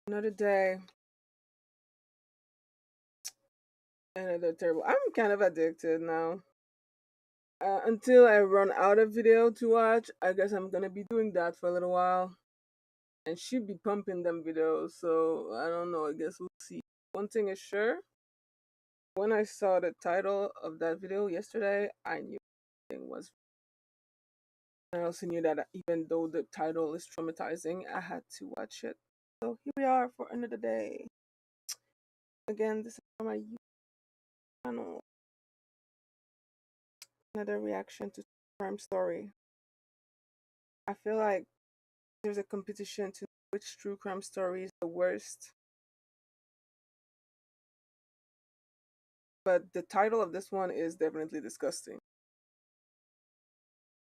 Another day, another terrible. I'm kind of addicted now. Until I run out of video to watch, I guess I'm gonna be doing that for a little while. And she'd be pumping them videos, so I don't know. I guess we'll see. One thing is sure, when I saw the title of that video yesterday, I knew something was. I also knew that even though the title is traumatizing, I had to watch it. So here we are for another day. Again, this is from my YouTube channel. Another reaction to crime story. I feel like there's a competition to know which true crime story is the worst. But the title of this one is definitely disgusting.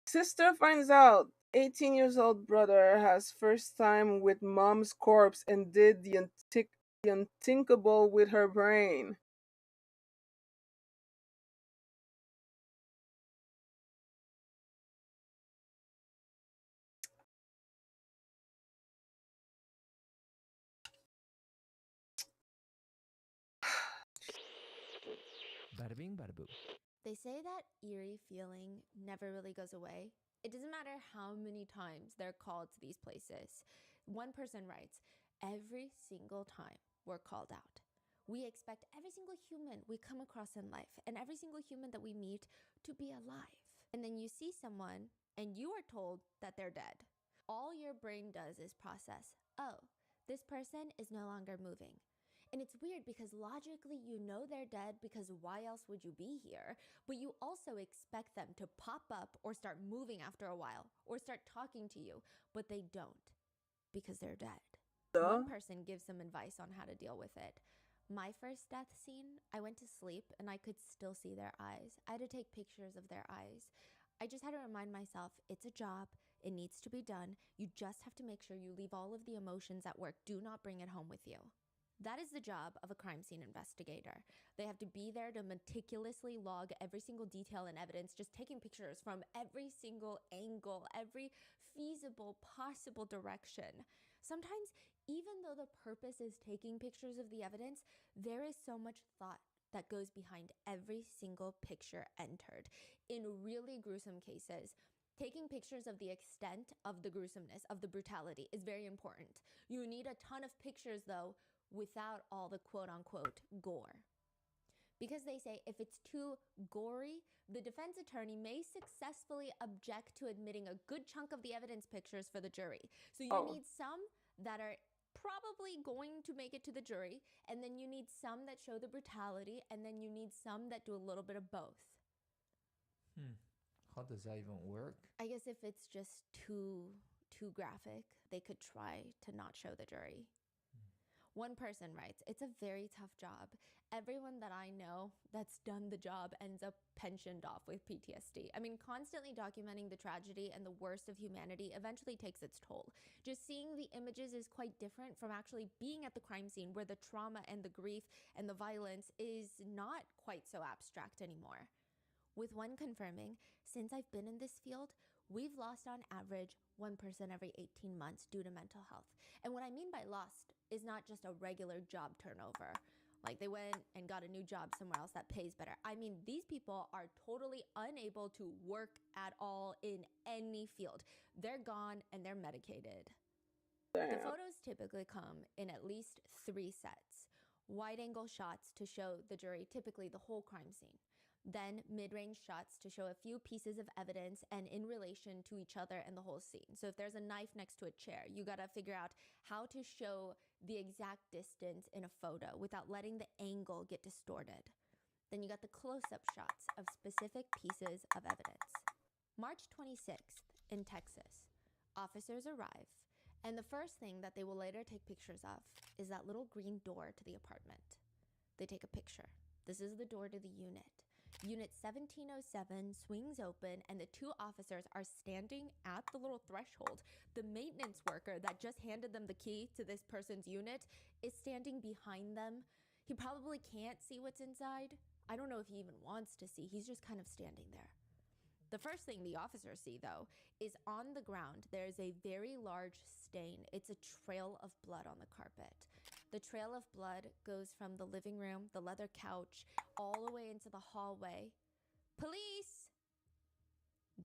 Sister finds out 18 years old brother has first time with mom's corpse and did the unthinkable with her brain. Bada bing, bada boo. They say that eerie feeling never really goes away. It doesn't matter how many times they're called to these places. One person writes, every single time we're called out. We expect every single human we come across in life and every single human that we meet to be alive. And then you see someone and you are told that they're dead. All your brain does is process, oh, this person is no longer moving. And it's weird because logically you know they're dead because why else would you be here? But you also expect them to pop up or start moving after a while or start talking to you, but they don't because they're dead. Duh. One person gives some advice on how to deal with it. My first death scene, I went to sleep and I could still see their eyes. I had to take pictures of their eyes. I just had to remind myself it's a job. It needs to be done. You just have to make sure you leave all of the emotions at work. Do not bring it home with you. That is the job of a crime scene investigator. They have to be there to meticulously log every single detail and evidence, just taking pictures from every single angle, every feasible possible direction. Sometimes, even though the purpose is taking pictures of the evidence, there is so much thought that goes behind every single picture entered. In really gruesome cases, taking pictures of the extent of the gruesomeness, of the brutality, is very important. You need a ton of pictures, though, without all the quote unquote gore. Because they say if it's too gory, the defense attorney may successfully object to admitting a good chunk of the evidence pictures for the jury. So you need some that are probably going to make it to the jury, and then you need some that show the brutality, and then you need some that do a little bit of both. How does that even work? I guess if it's just too graphic, they could try to not show the jury. One person writes, it's a very tough job. Everyone that I know that's done the job ends up pensioned off with PTSD. I mean, constantly documenting the tragedy and the worst of humanity eventually takes its toll. Just seeing the images is quite different from actually being at the crime scene where the trauma and the grief and the violence is not quite so abstract anymore. With one confirming, since I've been in this field, we've lost on average one person every 18 months due to mental health. And what I mean by lost is not just a regular job turnover. Like they went and got a new job somewhere else that pays better. I mean, these people are totally unable to work at all in any field. They're gone and they're medicated. Damn. The photos typically come in at least 3 sets. Wide angle shots to show the jury typically the whole crime scene. Then mid-range shots to show a few pieces of evidence and in relation to each other and the whole scene. So if there's a knife next to a chair, you gotta figure out how to show the exact distance in a photo without letting the angle get distorted. Then you got the close-up shots of specific pieces of evidence. March 26th in Texas, officers arrive, and the first thing that they will later take pictures of is that little green door to the apartment. They take a picture. This is the door to the unit. Unit 1707 swings open, and the 2 officers are standing at the little threshold. The maintenance worker that just handed them the key to this person's unit is standing behind them. He probably can't see what's inside. I don't know if he even wants to see. He's just kind of standing there. The first thing the officers see, though, is on the ground, there's a very large stain. It's a trail of blood on the carpet. The trail of blood goes from the living room, the leather couch, all the way into the hallway. Police!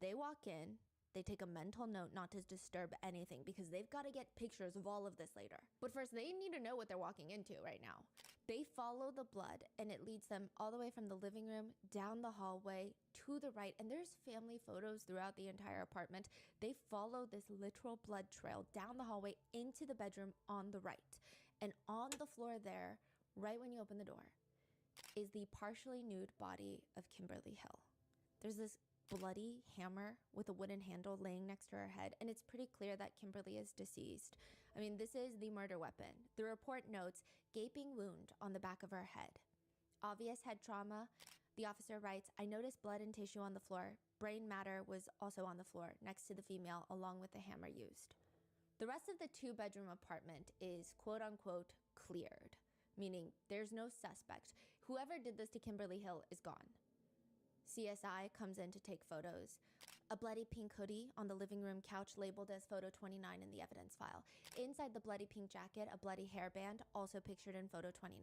They walk in. They take a mental note not to disturb anything because they've got to get pictures of all of this later. But first, they need to know what they're walking into right now. They follow the blood, and it leads them all the way from the living room down the hallway to the right. And there's family photos throughout the entire apartment. They follow this literal blood trail down the hallway into the bedroom on the right. And on the floor there, right when you open the door, is the partially nude body of Kimberly Hill. There's this bloody hammer with a wooden handle laying next to her head, and it's pretty clear that Kimberly is deceased. I mean, this is the murder weapon. The report notes gaping wound on the back of her head. Obvious head trauma. The officer writes, I noticed blood and tissue on the floor. Brain matter was also on the floor next to the female along with the hammer used. The rest of the 2-bedroom apartment is quote unquote cleared, meaning there's no suspect. Whoever did this to Kimberly Hill is gone. CSI comes in to take photos. A bloody pink hoodie on the living room couch labeled as photo 29 in the evidence file. Inside the bloody pink jacket, a bloody hairband, also pictured in photo 29.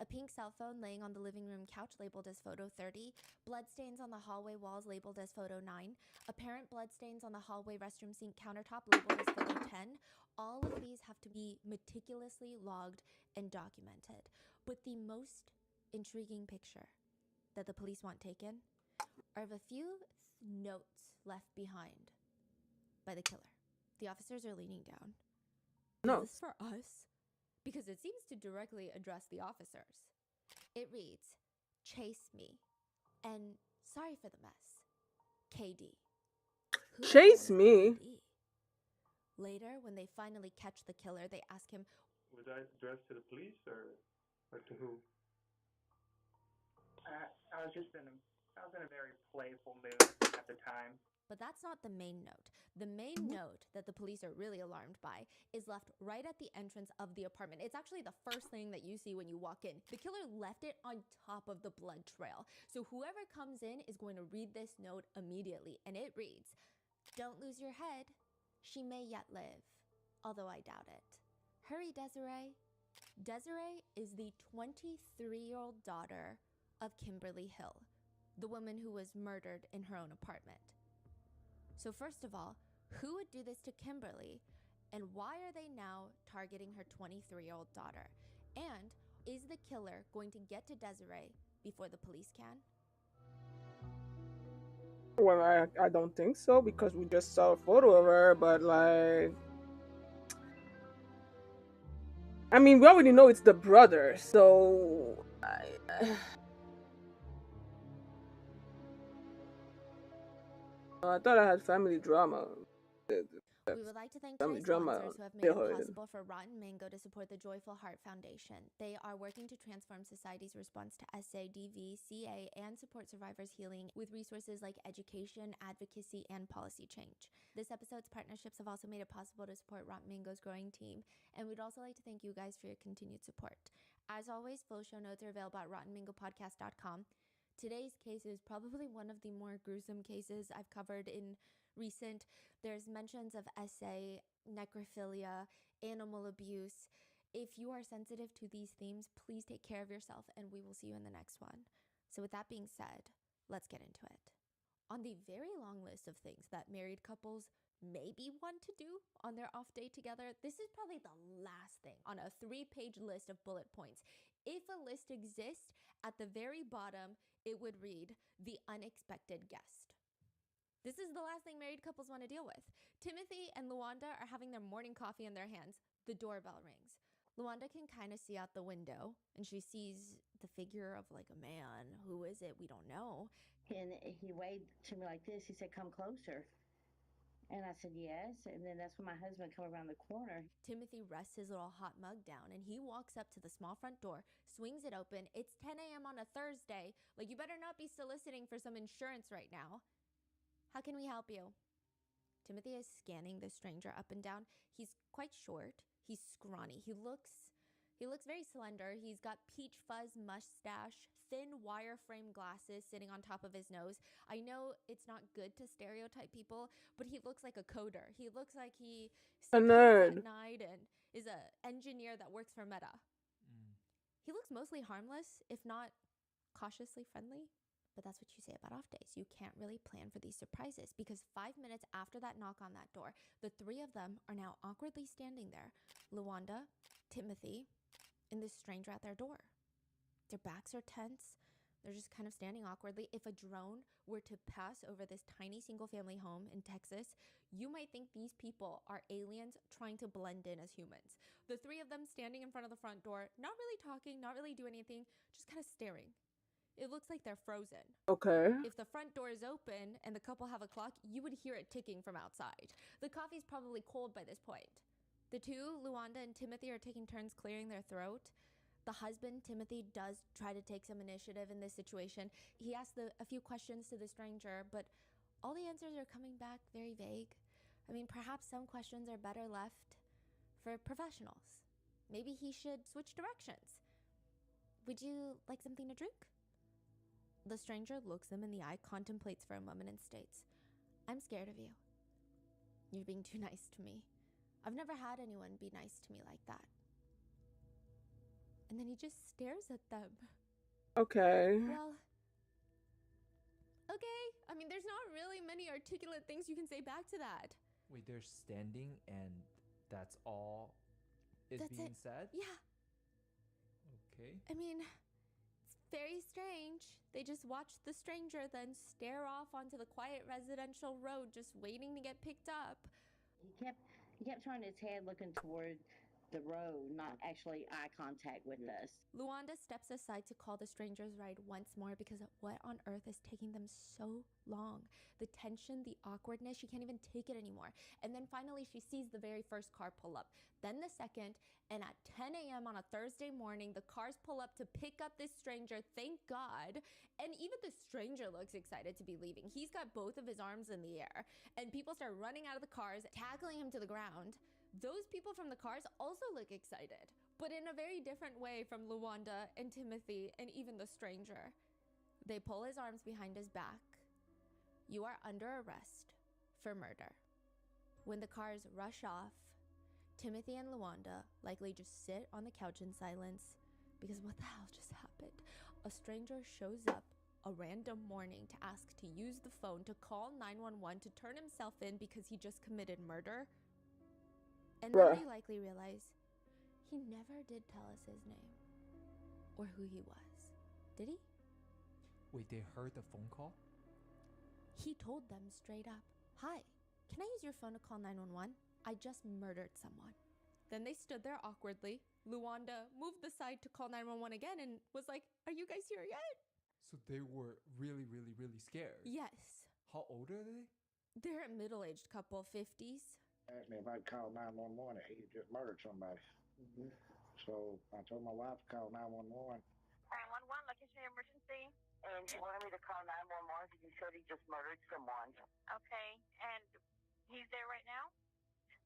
A pink cell phone laying on the living room couch labeled as photo 30. Bloodstains on the hallway walls labeled as photo 9. Apparent bloodstains on the hallway restroom sink countertop labeled as photo 10. All of these have to be meticulously logged and documented. But the most intriguing picture that the police want taken are of a few notes left behind by the killer. The officers are leaning down. No. Is this for us? Because it seems to directly address the officers. It reads, chase me, and sorry for the mess, KD. Who Chase is me? KD? Later, when they finally catch the killer, they ask him, was I addressed to the police or to who? I was in a very playful mood at the time. But that's not the main note. The main note that the police are really alarmed by is left right at the entrance of the apartment. It's actually the first thing that you see when you walk in. The killer left it on top of the blood trail. So whoever comes in is going to read this note immediately. And it reads, don't lose your head. She may yet live, although I doubt it. Hurry, Desiree. Desiree is the 23-year-old daughter of Kimberly Hill, the woman who was murdered in her own apartment. So first of all, who would do this to Kimberly, and why are they now targeting her 23-year-old daughter? And is the killer going to get to Desiree before the police can? Well, I don't think so because we just saw a photo of her, but like, I mean, we already know it's the brother, so I thought I had family drama. We would like to thank Family today's drama sponsors who have made it neighborhood. possible for Rotten Mango to support the Joyful Heart Foundation. They are working to transform society's response to SADV, CA, and support survivors' healing with resources like education, advocacy, and policy change. This episode's partnerships have also made it possible to support Rotten Mango's growing team, and we'd also like to thank you guys for your continued support. As always, full show notes are available at RottenMangoPodcast.com. Today's case is probably one of the more gruesome cases I've covered in recent. There's mentions of SA, necrophilia, animal abuse. If you are sensitive to these themes, please take care of yourself, and we will see you in the next one. So with that being said, let's get into it. On the very long list of things that married couples maybe want to do on their off day together, this is probably the last thing on a 3-page list of bullet points. If a list exists, at the very bottom, it would read, the unexpected guest. This is the last thing married couples want to deal with. Timothy and Luanda are having their morning coffee in their hands. The doorbell rings. Luanda can kind of see out the window, and she sees the figure of like a man. Who is it? We don't know. And he waved to me like this. He said, come closer. And I said, yes. And then that's when my husband come around the corner. Timothy rests his little hot mug down, and he walks up to the small front door, swings it open. It's 10 a.m. on a Thursday. Like, you better not be soliciting for some insurance right now. How can we help you? Timothy is scanning the stranger up and down. He's quite short. He's scrawny. He looks He looks very slender. He's got peach fuzz mustache, thin wireframe glasses sitting on top of his nose. I know it's not good to stereotype people, but he looks like a coder. He looks like he A codes nerd. at night and is an engineer that works for Meta. Mm. He looks mostly harmless, if not cautiously friendly. But that's what you say about off days. You can't really plan for these surprises because 5 minutes after that knock on that door, the three of them are now awkwardly standing there. Luanda, Timothy, and this stranger at their door. Their backs are tense. They're just kind of standing awkwardly. If a drone were to pass over this tiny single-family home in Texas, you might think these people are aliens trying to blend in as humans. The three of them standing in front of the front door, not really talking, not really doing anything, just kind of staring. It looks like they're frozen. Okay. If the front door is open and the couple have a clock, you would hear it ticking from outside. The coffee's probably cold by this point. The two, Luanda and Timothy, are taking turns clearing their throat. The husband, Timothy, does try to take some initiative in this situation. He asks a few questions to the stranger, but all the answers are coming back very vague. I mean, perhaps some questions are better left for professionals. Maybe he should switch directions. Would you like something to drink? The stranger looks them in the eye, contemplates for a moment, and states, I'm scared of you. You're being too nice to me. I've never had anyone be nice to me like that. And then he just stares at them. Okay. Well, okay. I mean, there's not really many articulate things you can say back to that. Wait, they're standing and that's all is That's being it. said? Yeah. Okay. I mean, it's very strange. They just watch the stranger then stare off onto the quiet residential road, just waiting to get picked up. He kept turning his head looking toward the road, not actually eye contact with us. Luanda steps aside to call the stranger's ride once more because what on earth is taking them so long? The tension, the awkwardness, she can't even take it anymore. And then finally she sees the very first car pull up, then the second, and at 10 a.m. on a Thursday morning, the cars pull up to pick up this stranger, thank God. And even the stranger looks excited to be leaving. He's got both of his arms in the air, and people start running out of the cars, tackling him to the ground. Those people from the cars also look excited, but in a very different way from Luanda and Timothy and even the stranger. They pull his arms behind his back. You are under arrest for murder. When the cars rush off, Timothy and Luanda likely just sit on the couch in silence because what the hell just happened? A stranger shows up a random morning to ask to use the phone to call 911 to turn himself in because he just committed murder. And then they likely realize he never did tell us his name or who he was. Did he? Wait, they heard the phone call? He told them straight up, hi, can I use your phone to call 911? I just murdered someone. Then they stood there awkwardly. Luanda moved aside to call 911 again and was like, are you guys here yet? So they were really, really, really scared. Yes. How old are they? They're a middle-aged couple, 50s. Asked me if I'd call 911 if he had just murdered somebody. So I told my wife to call 911. 911, location emergency. And he wanted me to call 911 because he said he just murdered someone. Okay, and he's there right now?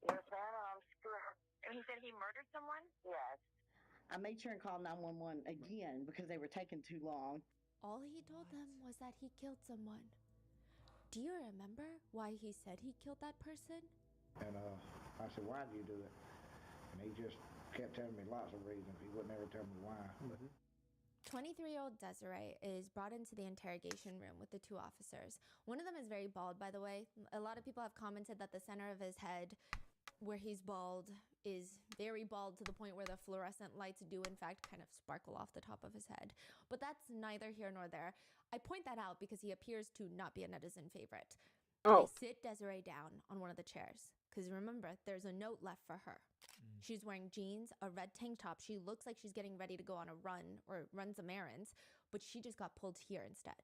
Yes, ma'am, I'm sure. And he said he murdered someone? Yes. I made sure and call 911 again because they were taking too long. All he told them was that he killed someone. Do you remember why he said he killed that person? And I said, why did you do it? And he just kept telling me lots of reasons. He wouldn't ever tell me why. 23-year-old Desiree is brought into the interrogation room with the two officers. One of them is very bald, by the way. A lot of people have commented that the center of his head, where he's bald, is very bald to the point where the fluorescent lights do, in fact, kind of sparkle off the top of his head. But that's neither here nor there. I point that out because he appears to not be a netizen favorite. Oh. They sit Desiree down on one of the chairs. Because remember, there's a note left for her. She's wearing jeans, a red tank top. She looks like she's getting ready to go on a run or run some errands, but she just got pulled here instead.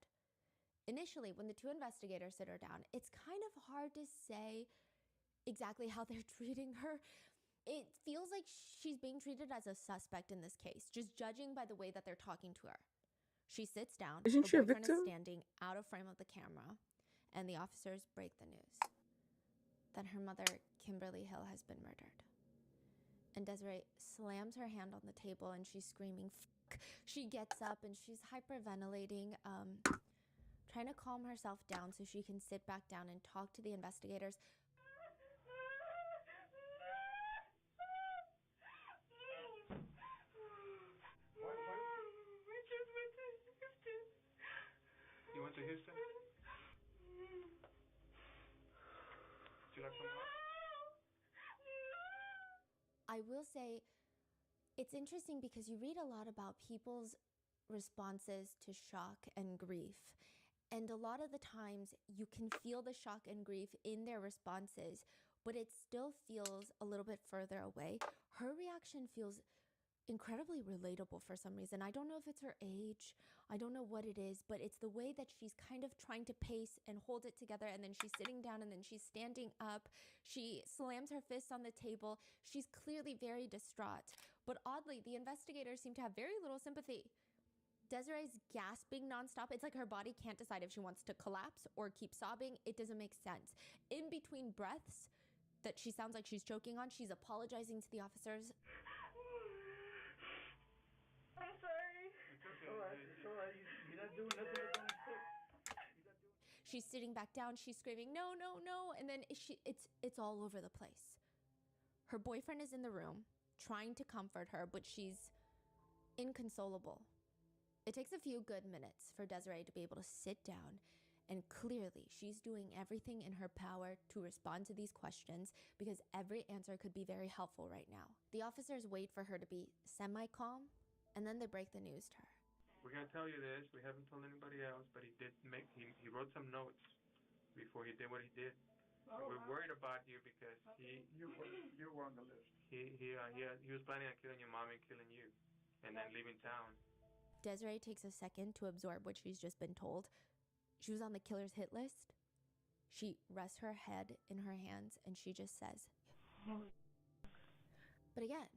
Initially, when the two investigators sit her down, it's kind of hard to say exactly how they're treating her. It feels like she's being treated as a suspect in this case, just judging by the way that they're talking to her. She sits down. Isn't she a her boyfriend victim? is standing out of frame of the camera, and the officers break the news that her mother, Kimberly Hill, has been murdered. and Desiree slams her hand on the table and she's screaming, "Fuck." She gets up and she's hyperventilating, trying to calm herself down so she can sit back down and talk to the investigators. You went to Houston? Did you like someone else? I will say it's interesting because you read a lot about people's responses to shock and grief. And a lot of the times you can feel the shock and grief in their responses, but it still feels a little bit further away. Her reaction feels incredibly relatable for some reason. I don't know if it's her age, I don't know what it is, but it's the way that she's kind of trying to pace and hold it together, and then she's sitting down and then she's standing up. She slams her fists on the table. She's clearly very distraught. But oddly, the investigators seem to have very little sympathy. Desiree's gasping nonstop. It's like her body can't decide if she wants to collapse or keep sobbing. It doesn't make sense. In between breaths that she sounds like she's choking on, she's apologizing to the officers. I'm sorry. It's alright. It's alright. You're not doing nothing that's on his foot. She's sitting back down. She's screaming, "No, no, no!" And then it's all over the place. Her boyfriend is in the room trying to comfort her, but she's inconsolable. It takes a few good minutes for Desiree to be able to sit down, and clearly she's doing everything in her power to respond to these questions because every answer could be very helpful right now. The officers wait for her to be semi-calm, and then they break the news to her. We're gonna tell you this. We haven't told anybody else, but he wrote some notes before he did what he did. And we're worried about you because you were on the list. He was planning on killing your mom and killing you, and then leaving town. Desiree takes a second to absorb what she's just been told. She was on the killer's hit list. She rests her head in her hands and she just says, but again,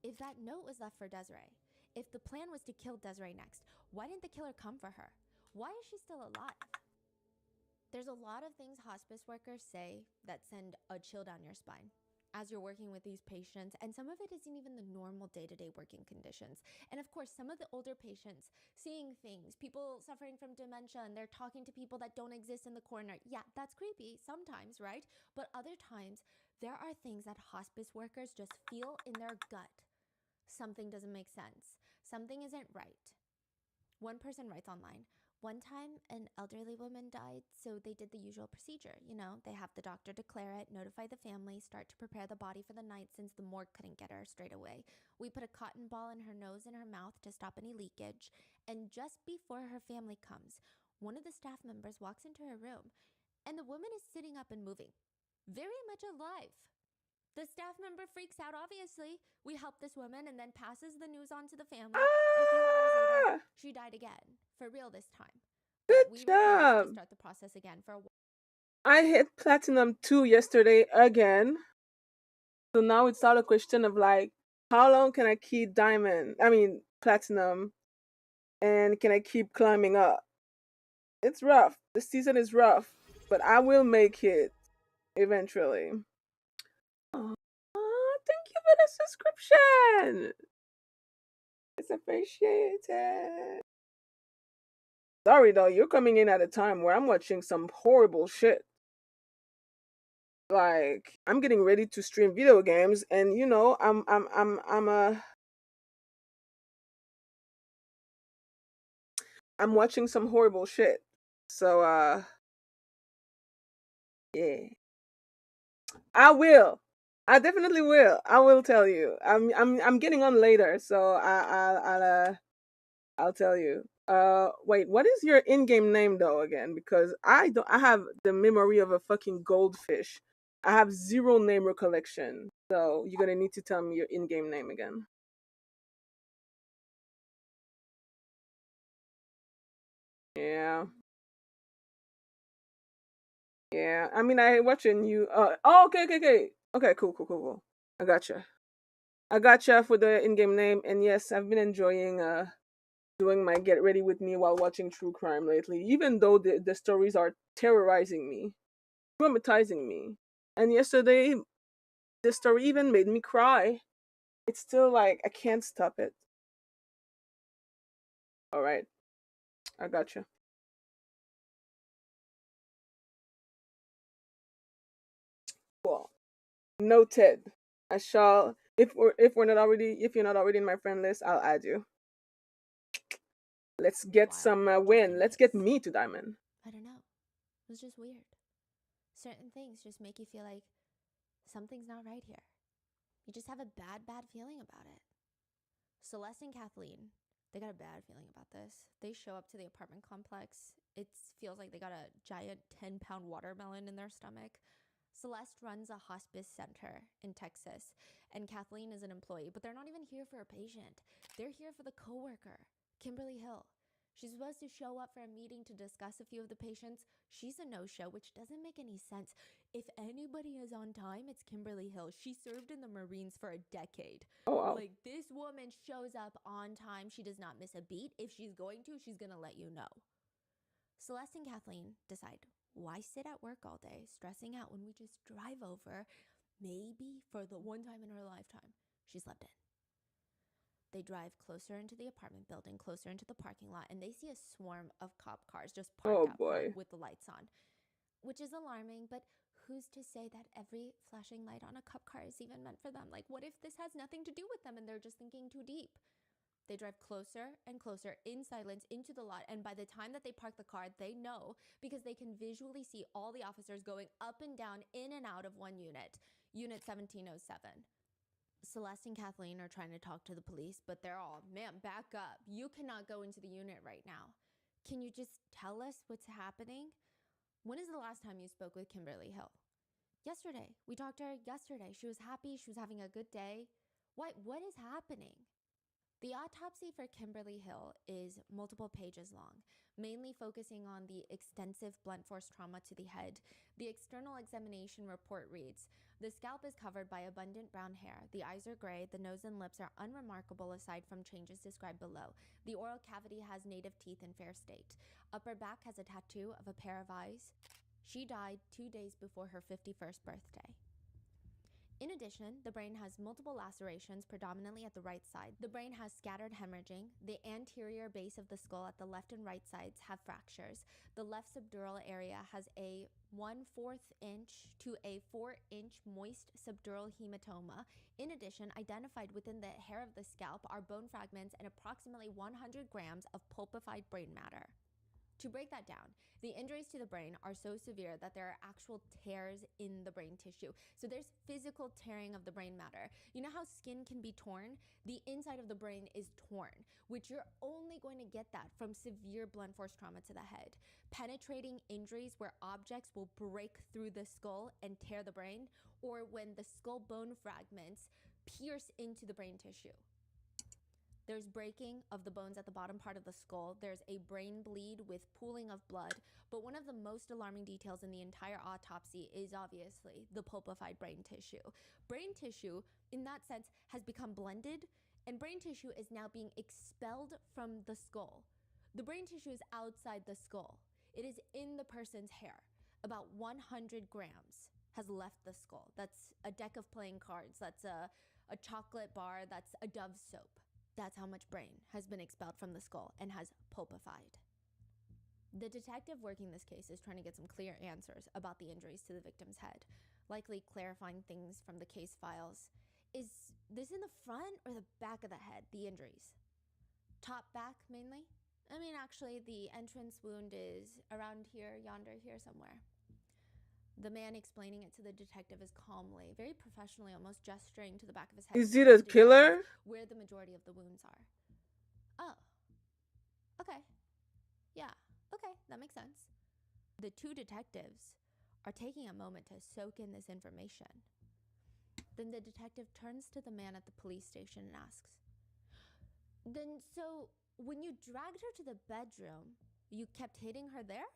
if that note was left for Desiree, if the plan was to kill Desiree next, why didn't the killer come for her? Why is she still alive? There's a lot of things hospice workers say that send a chill down your spine as you're working with these patients, and some of it isn't even the normal day-to-day working conditions. And of course, some of the older patients seeing things, people suffering from dementia, and they're talking to people that don't exist in the corner. Yeah, that's creepy sometimes, right? But other times, there are things that hospice workers just feel in their gut. Something doesn't make sense. Something isn't right. One person writes online, "One time, an elderly woman died, so they did the usual procedure. You know, they have the doctor declare it, notify the family, start to prepare the body for the night since the morgue couldn't get her straight away. We put a cotton ball in her nose and her mouth to stop any leakage. And just before her family comes, one of the staff members walks into her room, and the woman is sitting up and moving, very much alive. The staff member freaks out, obviously. We help this woman and then passes the news on to the family. And a few hours later, she died again. For real this time. Good We refused job. to start the process again for a while. I hit platinum 2 yesterday again. So now it's all a question of like, how long can I keep platinum, and can I keep climbing up? It's rough. The season is rough, but I will make it eventually. Oh, thank you for the subscription. It's appreciated. Sorry though, you're coming in at a time where I'm watching some horrible shit. Like, I'm getting ready to stream video games, and you know, I'm watching some horrible shit. So yeah. I will. I definitely will. I will tell you. I'm getting on later, so I'll tell you. Wait, what is your in-game name though again? Because I have the memory of a fucking goldfish. I have zero name recollection. So you're gonna need to tell me your in-game name again. Yeah. Yeah. I mean, I watching you. Oh, okay, okay, okay. Okay, cool, cool, cool, cool. I gotcha. I gotcha for the in-game name, and yes, I've been enjoying doing my get ready with me while watching true crime lately, even though the stories are terrorizing me, traumatizing me. And yesterday, the story even made me cry. it's still like I can't stop it. All right, I got you. Cool. Noted. I shall. If we're not already, if you're not already in my friend list, I'll add you. Let's get Wild, some just in win. Let's get case. me to diamond. I don't know. It was just weird. Certain things just make you feel like something's not right here. You just have a bad feeling about it. Celeste and Kathleen, they got a bad feeling about this. They show up to the apartment complex. It feels like they got a giant 10-pound watermelon in their stomach. Celeste runs a hospice center in Texas, and Kathleen is an employee, but they're not even here for a patient. They're here for the coworker, Kimberly Hill. She's supposed to show up for a meeting to discuss a few of the patients. She's a no-show, which doesn't make any sense. If anybody is on time, it's Kimberly Hill. She served in the Marines for a decade. Oh wow. Like, this woman shows up on time. She does not miss a beat. If she's going to, she's going to let you know. Celeste and Kathleen decide, why sit at work all day stressing out when we just drive over, maybe for the one time in her lifetime she slept in. They drive closer into the apartment building, closer into the parking lot, and they see a swarm of cop cars just parked Oh out boy. front with the lights on, which is alarming, but who's to say that every flashing light on a cop car is even meant for them? Like, what if this has nothing to do with them and they're just thinking too deep? They drive closer and closer in silence into the lot, and by the time that they park the car, they know because they can visually see all the officers going up and down, in and out of one unit, Unit 1707. Celeste and Kathleen are trying to talk to the police, but they're all, ma'am, back up. You cannot go into the unit right now. Can you just tell us what's happening? When is the last time you spoke with Kimberly Hill? Yesterday. We talked to her yesterday. She was happy. She was having a good day. What is happening? The autopsy for Kimberly Hill is multiple pages long, mainly focusing on the extensive blunt force trauma to the head. The external examination report reads, the scalp is covered by abundant brown hair. The eyes are gray. The nose and lips are unremarkable aside from changes described below. The oral cavity has native teeth in fair state. Upper back has a tattoo of a pair of eyes. She died 2 days before her 51st birthday. In addition, the brain has multiple lacerations, predominantly at the right side. The brain has scattered hemorrhaging. The anterior base of the skull at the left and right sides have fractures. The left subdural area has a 1/4 inch to a 4-inch moist subdural hematoma. In addition, identified within the hair of the scalp are bone fragments and approximately 100 grams of pulpified brain matter. To break that down, the injuries to the brain are so severe that there are actual tears in the brain tissue. So there's physical tearing of the brain matter. You know how skin can be torn? The inside of the brain is torn, which you're only going to get that from severe blunt force trauma to the head. Penetrating injuries where objects will break through the skull and tear the brain, or when the skull bone fragments pierce into the brain tissue. There's breaking of the bones at the bottom part of the skull. There's a brain bleed with pooling of blood. But one of the most alarming details in the entire autopsy is obviously the pulpified brain tissue. Brain tissue, in that sense, has become blended, and brain tissue is now being expelled from the skull. The brain tissue is outside the skull. It is in the person's hair. About 100 grams has left the skull. That's a deck of playing cards. That's a chocolate bar. That's a Dove soap. That's how much brain has been expelled from the skull and has pulpified. The detective working this case is trying to get some clear answers about the injuries to the victim's head, likely clarifying things from the case files. Is this in the front or the back of the head, the injuries? Top back, mainly? I mean, actually, the entrance wound is around here, yonder, here somewhere. The man explaining it to the detective is calmly, very professionally, almost gesturing to the back of his head. Is he the killer? Where the majority of the wounds are. Oh. Okay. Yeah. Okay, that makes sense. The two detectives are taking a moment to soak in this information. Then the detective turns to the man at the police station and asks, then so when you dragged her to the bedroom, you kept hitting her there?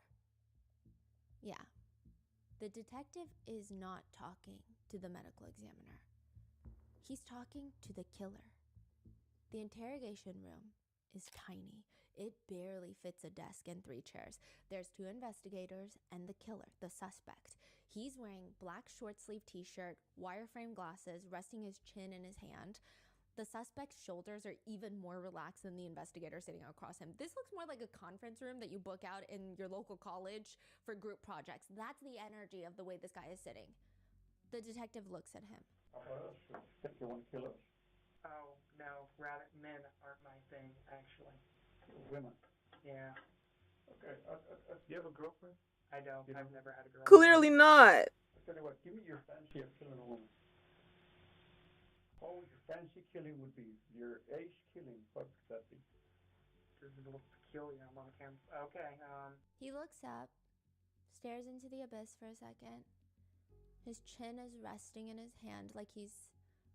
Yeah. The detective is not talking to the medical examiner. He's talking to the killer. The interrogation room is tiny. It barely fits a desk and 3 chairs. There's 2 investigators and the killer, the suspect. He's wearing black short sleeve t-shirt, wireframe glasses, resting his chin in his hand. The suspect's shoulders are even more relaxed than the investigator sitting across him. This looks more like a conference room that you book out in your local college for group projects. That's the energy of the way this guy is sitting. The detective looks at him. Think you want to kill us? Oh, no, rather, men aren't my thing, actually. Women? Yeah. Okay, do you have a girlfriend? I don't. I've never had a girlfriend. Clearly not. I tell you what, give me your fancy of killing a woman. Oh, your fancy killing would be your ace killing. What would that be? This is a little peculiar. I'm on camera. Okay, He looks up, stares into the abyss for a second. His chin is resting in his hand like he's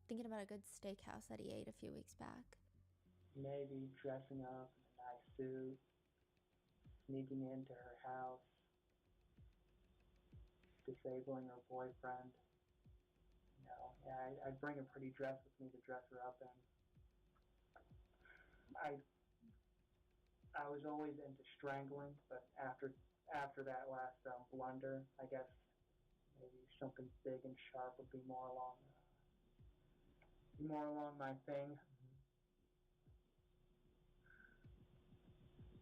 thinking about a good steakhouse that he ate a few weeks back. maybe dressing up in a nice suit, sneaking into her house, disabling her boyfriend. I'd bring a pretty dress with me to dress her up in. I was always into strangling, but after that last blunder, I guess maybe something big and sharp would be more along my thing.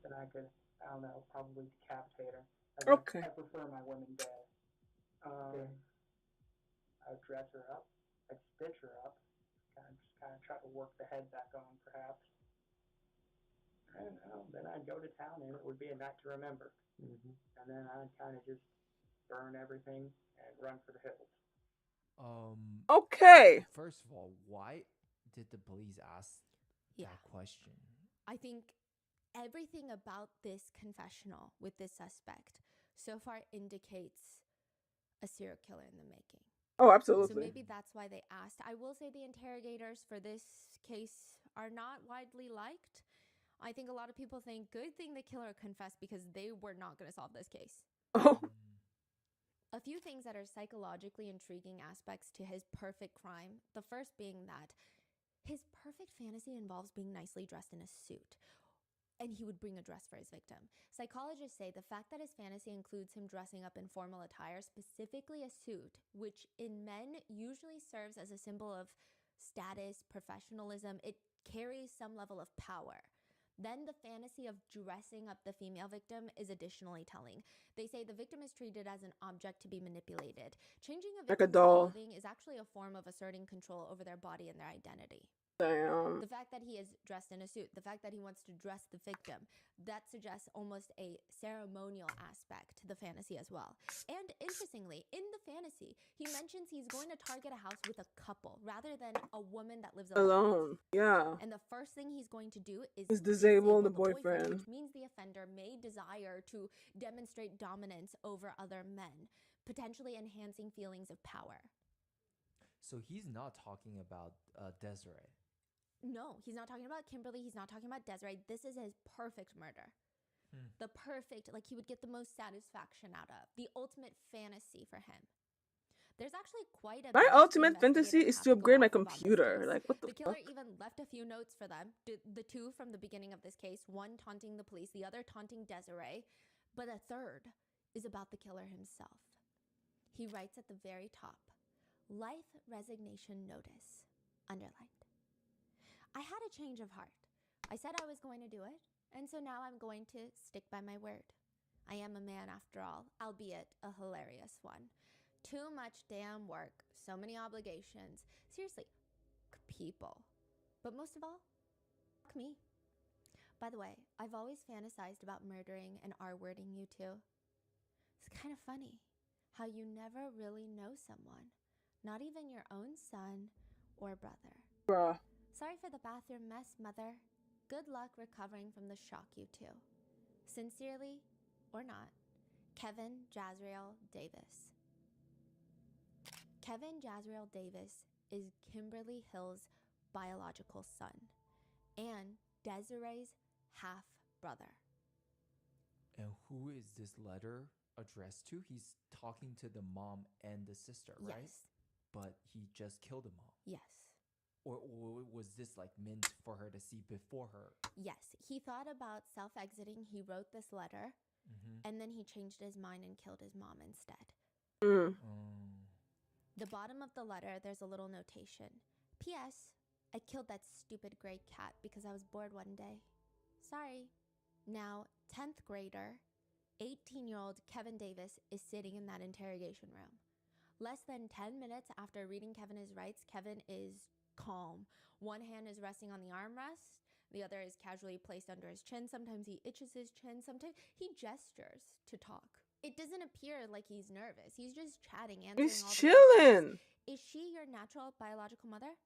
Then I could, I don't know, probably decapitate her. Okay. I prefer my women dead. I'd dress her up. I'd stitch her up. Kind of try to work the head back on, perhaps. I don't know. Then I'd go to town, and it would be a night to remember. Mm-hmm. And then I'd kind of just burn everything and run for the hills. Okay. First of all, why did the police ask that question? I think everything about this confessional with this suspect so far indicates a serial killer in the making. Oh, absolutely. So maybe that's why they asked. I will say the interrogators for this case are not widely liked. I think a lot of people think good thing the killer confessed because they were not going to solve this case. Oh. A few things that are psychologically intriguing aspects to his perfect crime. The first being that his perfect fantasy involves being nicely dressed in a suit. And he would bring a dress for his victim. Psychologists say the fact that his fantasy includes him dressing up in formal attire, specifically a suit, which in men usually serves as a symbol of status, professionalism, it carries some level of power. Then the fantasy of dressing up the female victim is additionally telling. They say the victim is treated as an object to be manipulated. Changing a Like a victim's doll. clothing is actually a form of asserting control over their body and their identity. Damn. The fact that he is dressed in a suit, the fact that he wants to dress the victim, that suggests almost a ceremonial aspect to the fantasy as well. And interestingly, in the fantasy, he mentions he's going to target a house with a couple rather than a woman that lives alone. Yeah. And the first thing he's going to do is disable the boyfriend. which means the offender may desire to demonstrate dominance over other men, potentially enhancing feelings of power. So he's not talking about Desiree. No, he's not talking about Kimberly. He's not talking about Desiree. This is his perfect murder. The perfect, like he would get the most satisfaction out of. The ultimate fantasy for him. There's actually quite a My bit ultimate the fantasy investigators is have to go upgrade my off of on this computer. case. Like, what the killer fuck? even left a few notes for them. The two from the beginning of this case, one taunting the police, the other taunting Desiree, but a third is about the killer himself. He writes at the very top, "Life resignation notice," underlined. I had a change of heart. I said I was going to do it, and so now I'm going to stick by my word. I am a man after all, albeit a hilarious one. Too much damn work, so many obligations. Seriously, people. But most of all, me. By the way, I've always fantasized about murdering and R-wording you two. It's kind of funny how you never really know someone, not even your own son or brother. Bruh. Sorry for the bathroom mess, Mother. Good luck recovering from the shock, you two. Sincerely, or not, Kevin Jazrael Davis. Kevin Jazrael Davis is Kimberly Hill's biological son and Desiree's half-brother. And who is this letter addressed to? He's talking to the mom and the sister, right? Yes. But he just killed the mom. Yes. Or was this like meant for her to see before her? Yes. He thought about self-exiting. He wrote this letter, and then he changed his mind and killed his mom instead. The bottom of the letter, there's a little notation. P.S. I killed that stupid gray cat because I was bored one day. Sorry. Now, 10th grader, 18-year-old Kevin Davis is sitting in that interrogation room. Less than 10 minutes after reading Kevin his rights, Kevin is calm. One hand is resting on the armrest, the other is casually placed under his chin. Sometimes he itches his chin, sometimes he gestures to talk. It doesn't appear like he's nervous. He's just chatting, answering He's all the chilling. questions. Is she your natural biological mother?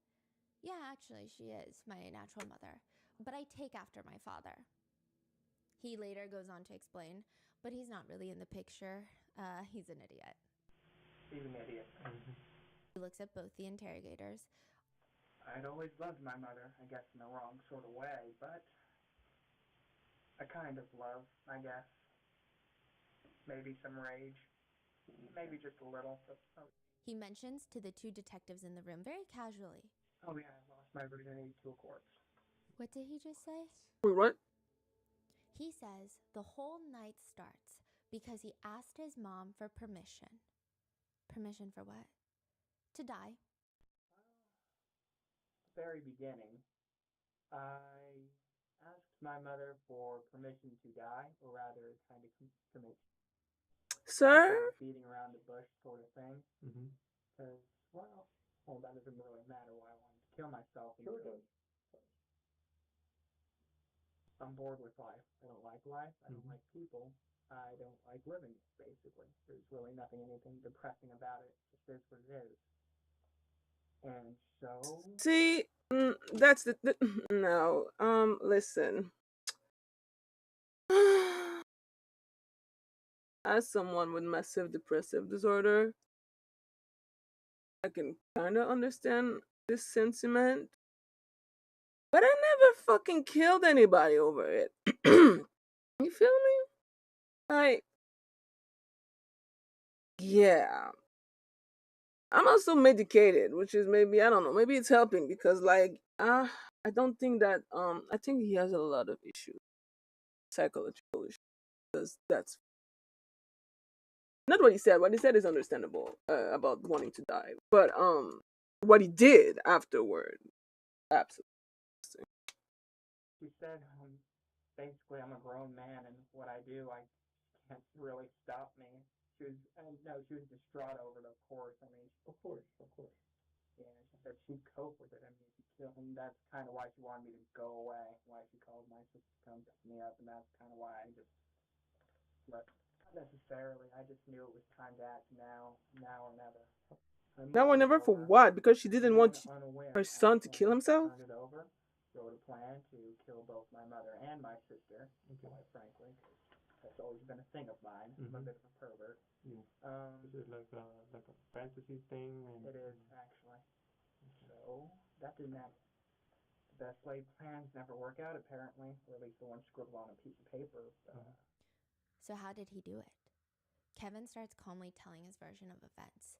Yeah, actually, she is my natural mother. But I take after my father. He later goes on to explain, but he's not really in the picture. He's an idiot. He's an idiot. He looks at both the interrogators. I'd always loved my mother, I guess in the wrong sort of way, but a kind of love, I guess. Maybe some rage. Maybe just a little. But, He mentions to the two detectives in the room very casually. oh yeah, I lost my virginity to a corpse. What did he just say? Wait, what? He says the whole night starts because he asked his mom for permission. Permission for what? To die. Very beginning, I asked my mother for permission to die, or rather, kind of commit Sir? beating around the bush sort of thing. Because, well, that doesn't really matter why I wanted to kill myself. Sure does. I'm bored with life. I don't like life. I don't like people. I don't like living, basically. There's really anything depressing about it. It just is what it is. And so... See, that's the no. Listen. As someone with massive depressive disorder, I can kind of understand this sentiment, but I never fucking killed anybody over it. You feel me? Like, yeah. I'm also medicated, which is maybe, I don't know, maybe it's helping because like I don't think that I think he has a lot of issues, psychological issues. Because that's not what he said. What he said is understandable about wanting to die, but what he did afterward, absolutely. She said, basically, I'm a grown man, and what I do, I can't really stop me. She was distraught over it, of course. I mean, of course. Yeah, she said she'd cope with it. I mean, if you kill him, that's kind of why she wanted me to go away. Why she called my sister to come pick me up, and that's kind of why I just left. Not necessarily. I just knew it was time to act now or never. Now or never for what? Because she didn't want her son to kill himself? Turned it over, wrote a plan to kill both my mother and my sister, quite frankly. That's always been a thing of mine. I'm a bit of a pervert. Is it like a fantasy thing? It is, actually. So, that didn't happen. The best laid plans never work out, apparently, or at least the ones scribbled on a piece of paper. So how did he do it? Kevin starts calmly telling his version of events.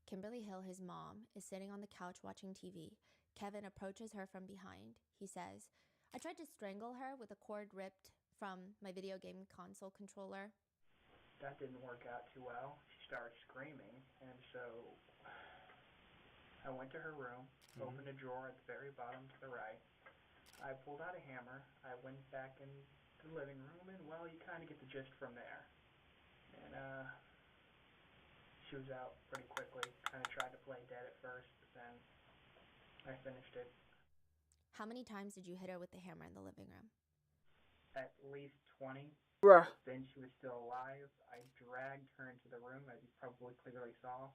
Kimberly Hill, his mom, is sitting on the couch watching TV. Kevin approaches her from behind. He says, I tried to strangle her with a cord ripped from my video game console controller. That didn't work out too well. She started screaming, and so I went to her room, opened a drawer at the very bottom to the right. I pulled out a hammer. I went back into the living room, and, well, you kind of get the gist from there. And, she was out pretty quickly. Kind of tried to play dead at first, but then I finished it. How many times did you hit her with the hammer in the living room? At least 20. Bruh. Then she was still alive. I dragged her into the room, as you probably clearly saw.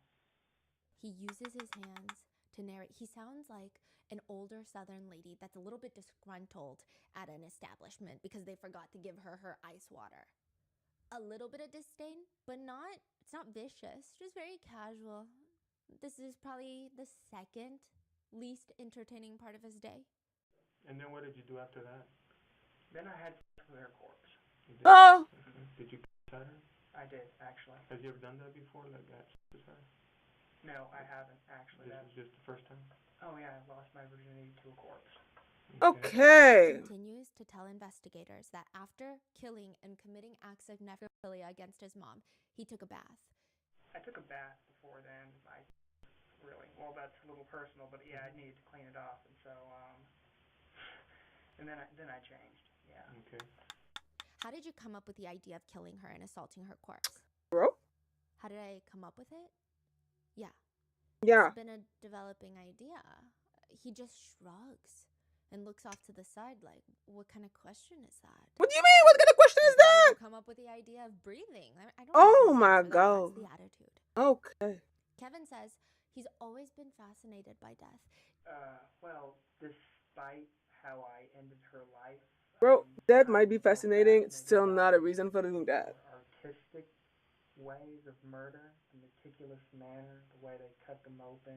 He uses his hands to narrate. He sounds like an older Southern lady that's a little bit disgruntled at an establishment because they forgot to give her her ice water. A little bit of disdain, but it's not vicious, just very casual. This is probably the second least entertaining part of his day. And then what did you do after that? Then I had sex with her corpse. Oh! Did you cut her? I did, actually. Have you ever done that before, like had sex with her? No, I haven't, actually. This is just the first time? Oh yeah, I lost my virginity to a corpse. Okay. He continues to tell investigators that after killing and committing acts of necrophilia against his mom, he took a bath. I took a bath before then. I really. Well, that's a little personal, but yeah, I needed to clean it off, and so and then I changed. Yeah. Okay. How did you come up with the idea of killing her and assaulting her corpse? Bro? How did I come up with it? Yeah. Yeah. It's been a developing idea. He just shrugs and looks off to the side like, what kind of question is that? What do you mean? What kind of question is Like, how did that? you come up with the idea of breathing? I don't Oh know my for that. God. That's the attitude. Okay. Kevin says he's always been fascinated by death. Well, despite how I ended her life, Bro, that I'm might be more fascinating. It's still fascinated not by a reason for doing that. more artistic ways of murder, the meticulous manner, the way they cut them open,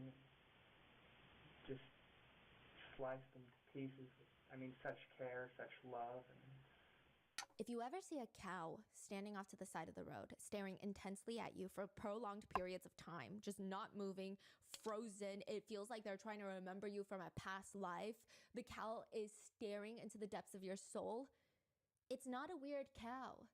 just slice them to pieces with, such care, such love, and If you ever see a cow standing off to the side of the road, staring intensely at you for prolonged periods of time, just not moving, frozen, it feels like they're trying to remember you from a past life, the cow is staring into the depths of your soul, it's not a weird cow.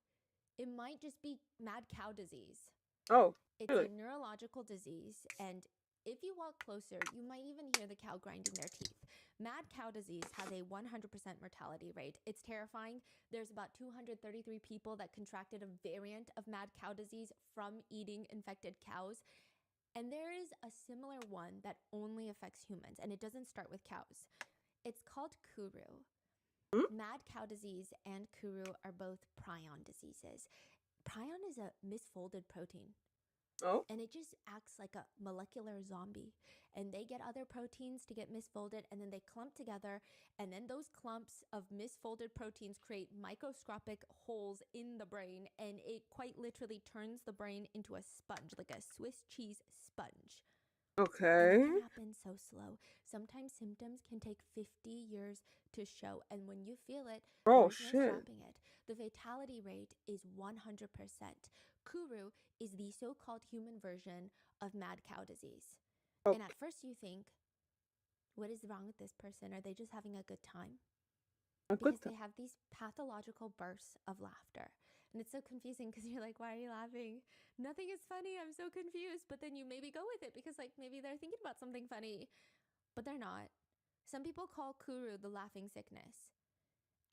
It might just be mad cow disease. Oh, It's really? a neurological disease, and if you walk closer, you might even hear the cow grinding their teeth. Mad cow disease has a 100% mortality rate. It's terrifying. There's about 233 people that contracted a variant of mad cow disease from eating infected cows. And there is a similar one that only affects humans, and it doesn't start with cows. It's called Kuru. Hmm? Mad cow disease and Kuru are both prion diseases. Prion is a misfolded protein. Oh, And it just acts like a molecular zombie. And they get other proteins to get misfolded, and then they clump together. And then those clumps of misfolded proteins create microscopic holes in the brain. And it quite literally turns the brain into a sponge, like a Swiss cheese sponge. And okay. it can happen so slow. Sometimes symptoms can take 50 years to show. And when you feel it, Oh, there's no shit. stopping it. The fatality rate is 100%. Kuru is the so-called human version of mad cow disease. Oh, And at first you think, what is wrong with this person? Are they just having a good time? a good Because time. they have these pathological bursts of laughter. And it's so confusing because you're like, why are you laughing? Nothing is funny. I'm so confused. But then you maybe go with it because, like, maybe they're thinking about something funny, but they're not. Some people call Kuru the laughing sickness.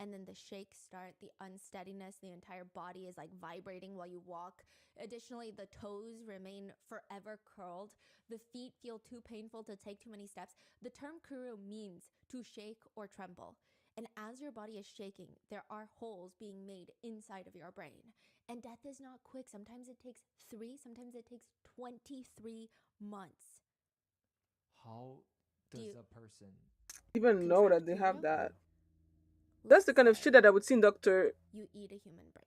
And then the shakes start, the unsteadiness, the entire body is like vibrating while you walk. Additionally, the toes remain forever curled. The feet feel too painful to take too many steps. The term Kuru means to shake or tremble. And as your body is shaking, there are holes being made inside of your brain. And death is not quick. Sometimes it takes 3, sometimes it takes 23 months. How does a person Even know Contract that they have Kuru? that. That's Let's the kind of say shit that I would see in Doctor you eat a human brain.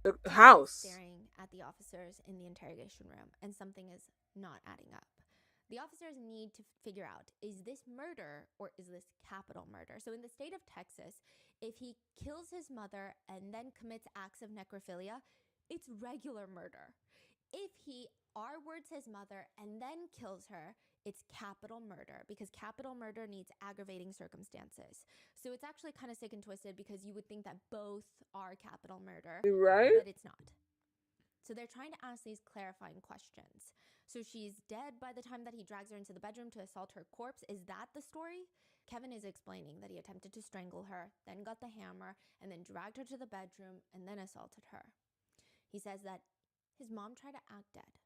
the Kevin is House. staring at the officers in the interrogation room, and something is not adding up. The officers need to figure out, is this murder or is this capital murder? So in the state of Texas, if he kills his mother and then commits acts of necrophilia, it's regular murder. If he R-words his mother and then kills her, it's capital murder, because capital murder needs aggravating circumstances. So it's actually kind of sick and twisted, because you would think that both are capital murder, Right? but it's not. So they're trying to ask these clarifying questions. So she's dead by the time that he drags her into the bedroom to assault her corpse. Is that the story? Kevin is explaining that he attempted to strangle her, then got the hammer, and then dragged her to the bedroom and then assaulted her. He says that his mom tried to act dead,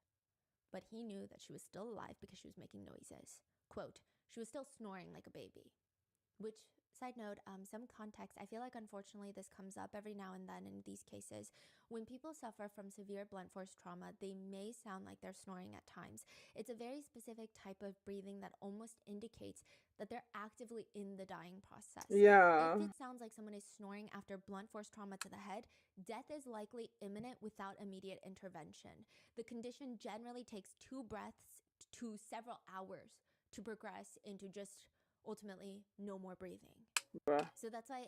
but he knew that she was still alive because she was making noises. Quote, she was still snoring like a baby. Which, side note, some context, I feel like unfortunately this comes up every now and then in these cases. When people suffer from severe blunt force trauma, they may sound like they're snoring at times. It's a very specific type of breathing that almost indicates that they're actively in the dying process. Yeah. If it sounds like someone is snoring after blunt force trauma to the head, death is likely imminent without immediate intervention. The condition generally takes 2 breaths to several hours to progress into just ultimately no more breathing. Bruh. So that's why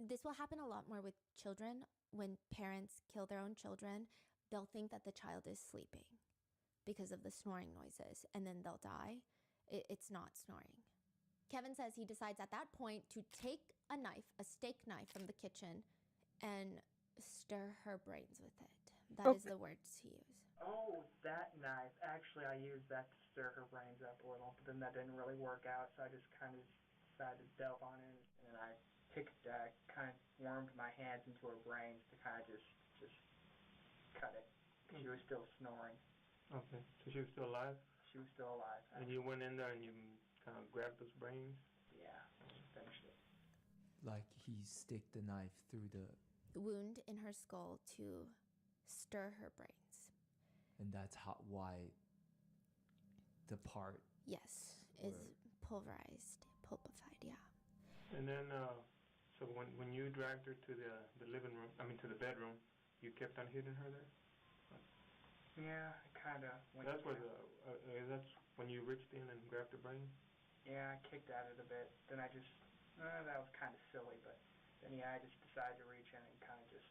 this will happen a lot more with children. When parents kill their own children, they'll think that the child is sleeping because of the snoring noises, and then they'll die. It's not snoring. Kevin says he decides at that point to take a knife, a steak knife from the kitchen, and stir her brains with it. That is the words he used. Oh, that knife. Actually, I used that to stir her brains up a little, but then that didn't really work out, so I just kind of decided to delve on in, and I kind of wormed my hands into her brains to kind of just cut it. She was still snoring. Okay. So she was still alive? She was still alive. And you went in there and you kind of grabbed those brains? Yeah, finished it. Like he stick the knife through the wound in her skull to stir her brains. and that's why the part Yes, is pulverized, pulpified, yeah. And then, so when you dragged her to the living room, to the bedroom, you kept on hitting her there? Yeah, kind of. That's where that's when you reached in and grabbed the brain? Yeah, I kicked at it a bit. Then I just, that was kind of silly, but then yeah, I just decided to reach in and kind of just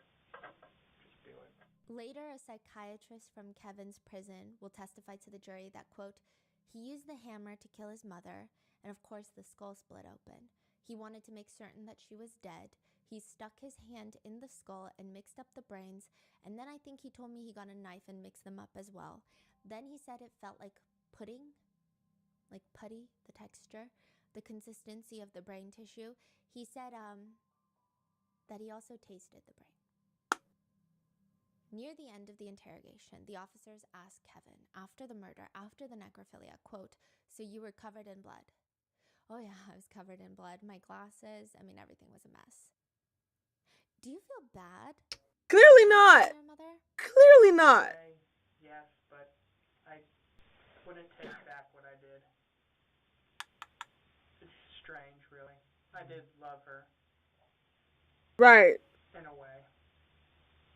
do it. Later, a psychiatrist from Kevin's prison will testify to the jury that, quote, he used the hammer to kill his mother, and of course the skull split open. He wanted to make certain that she was dead. He stuck his hand in the skull and mixed up the brains, and then I think he told me he got a knife and mixed them up as well. Then he said it felt like pudding, like putty, the texture, the consistency of the brain tissue. He said that he also tasted the brain. Near the end of the interrogation, the officers asked Kevin, after the murder, after the necrophilia, quote, so you were covered in blood? Oh yeah, I was covered in blood. My glasses, everything was a mess. Do you feel bad? Clearly not. Your mother? Clearly not. Yes, but I wouldn't take back what I did. It's strange, really. I did love her. Right. In a way.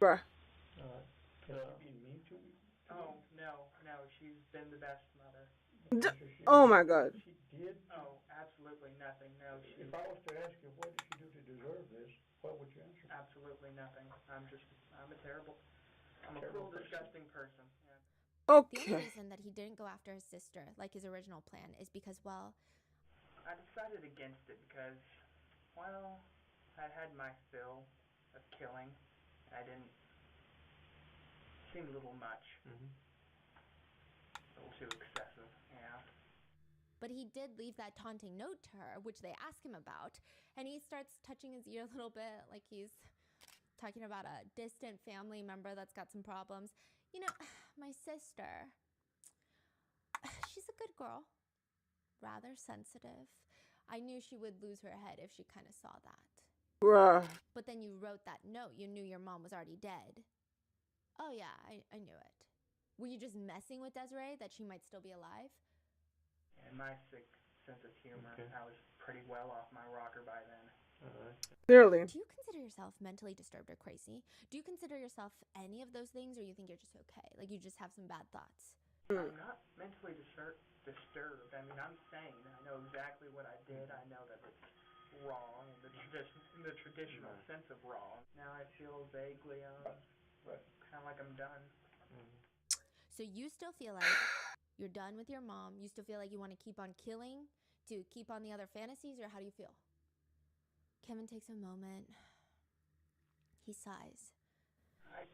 Bruh. Can she be mean to me? Oh, no. She's been the best mother. Oh my god. She did? Oh, absolutely nothing. No, If I was to ask you, what did she do to deserve this, what would you answer? absolutely nothing. I'm a cruel, disgusting person. Yeah. The only Okay. reason that he didn't go after his sister, like his original plan, is because, well, I decided against it because, well, I'd had my fill of killing, and I didn't. Seemed a little much. Mm-hmm. A little too excessive, yeah. but he did leave that taunting note to her, which they ask him about, and he starts touching his ear a little bit, like he's talking about a distant family member that's got some problems. You know, my sister, she's a good girl, rather sensitive. I knew she would lose her head if she kind of saw that. Bruh. But then you wrote that note. You knew your mom was already dead. Oh yeah, I knew it. Were you just messing with Desiree that she might still be alive? And my sick sense of humor, okay. I was pretty well off my rocker by then. Clearly. Do you consider yourself mentally disturbed or crazy? Do you consider yourself any of those things, or you think you're just okay? Like you just have some bad thoughts? I'm not mentally disturbed. I'm sane. I know exactly what I did. I know that it's wrong in the traditional sense of wrong. Now I feel vaguely kind of like I'm done. So you still feel like you're done with your mom? You still feel like you want to keep on killing to keep on the other fantasies, or how do you feel? Kevin takes a moment. He sighs. I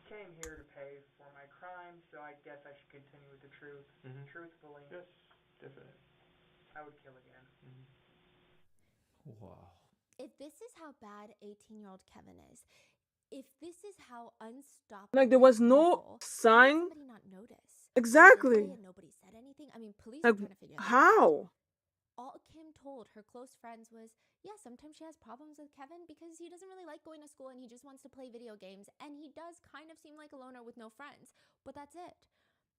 came here to pay for my crimes, so I guess I should continue with the truth. Mm-hmm. Truthfully. Yes, definitely. I would kill again. Mm-hmm. Wow. If this is how bad 18-year-old Kevin is, if this is how unstoppable, like there was no sign. Somebody not notice. Exactly. Nobody said anything. Police like, are trying to figure that out. How? All Kim told her close friends was, yeah, sometimes she has problems with Kevin because he doesn't really like going to school and he just wants to play video games, and he does kind of seem like a loner with no friends, but that's it.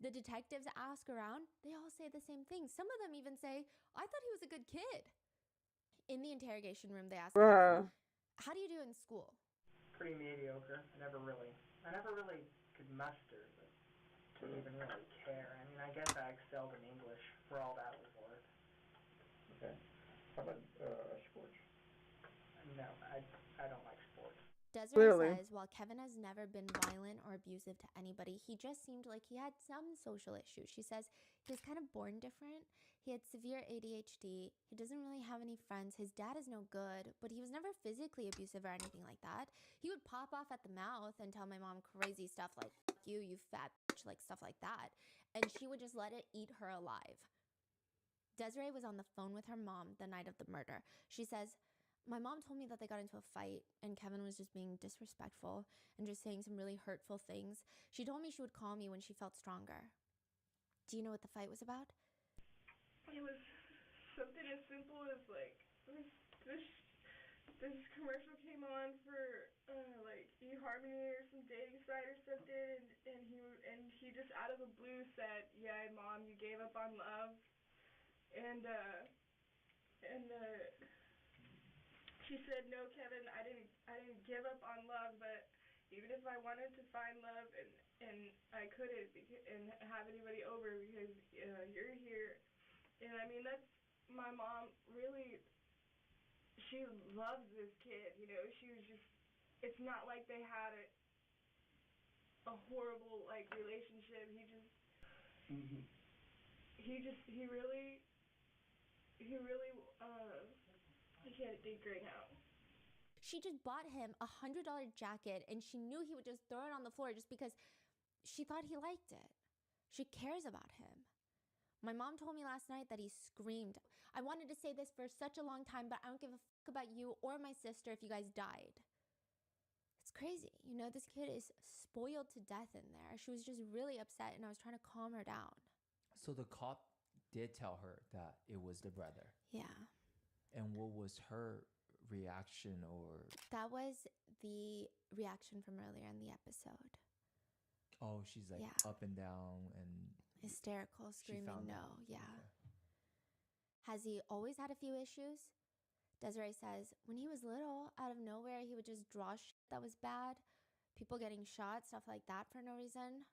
The detectives ask around, they all say the same thing. Some of them even say, I thought he was a good kid. In the interrogation room, they ask Kevin, how do you do in school? Pretty mediocre. I never really could muster to even really care. I guess I excelled in English for all that was worth. Okay. How about sports? No, I don't like sports. Desiree says while Kevin has never been violent or abusive to anybody, he just seemed like he had some social issues. She says he was kind of born different. He had severe ADHD. He doesn't really have any friends. His dad is no good, but he was never physically abusive or anything like that. He would pop off at the mouth and tell my mom crazy stuff like, "Fuck you, you fat bitch." porch, like stuff like that. And she would just let it eat her alive. Desiree was on the phone with her mom the night of the murder. She says, my mom told me that they got into a fight and Kevin was just being disrespectful and just saying some really hurtful things. She told me she would call me when she felt stronger. Do you know what the fight was about? It was something as simple as like this commercial came on for like eHarmony or some dating site or something, and he just out of the blue said, "Yeah, Mom, you gave up on love," and she said, "No, Kevin, I didn't give up on love, but even if I wanted to find love and I couldn't and have anybody over because you're here." And I mean, that's my mom really, she loves this kid, you know. She was just, it's not like they had a horrible like relationship. Mm-hmm. He really I can't think right now. She just bought him $100 jacket and she knew he would just throw it on the floor just because she thought he liked it. She cares about him. My mom told me last night that he screamed. I wanted to say this for such a long time, but I don't give a fuck about you or my sister if you guys died. It's crazy. You know, this kid is spoiled to death in there. She was just really upset and I was trying to calm her down. So the cop did tell her that it was the brother. Yeah. And what was her reaction or... That was the reaction from earlier in the episode. Oh, she's like up and down and... hysterical, screaming no. Out. Yeah. Okay. Has he always had a few issues? Desiree says, when he was little, out of nowhere, he would just draw shit that was bad. People getting shot, stuff like that for no reason.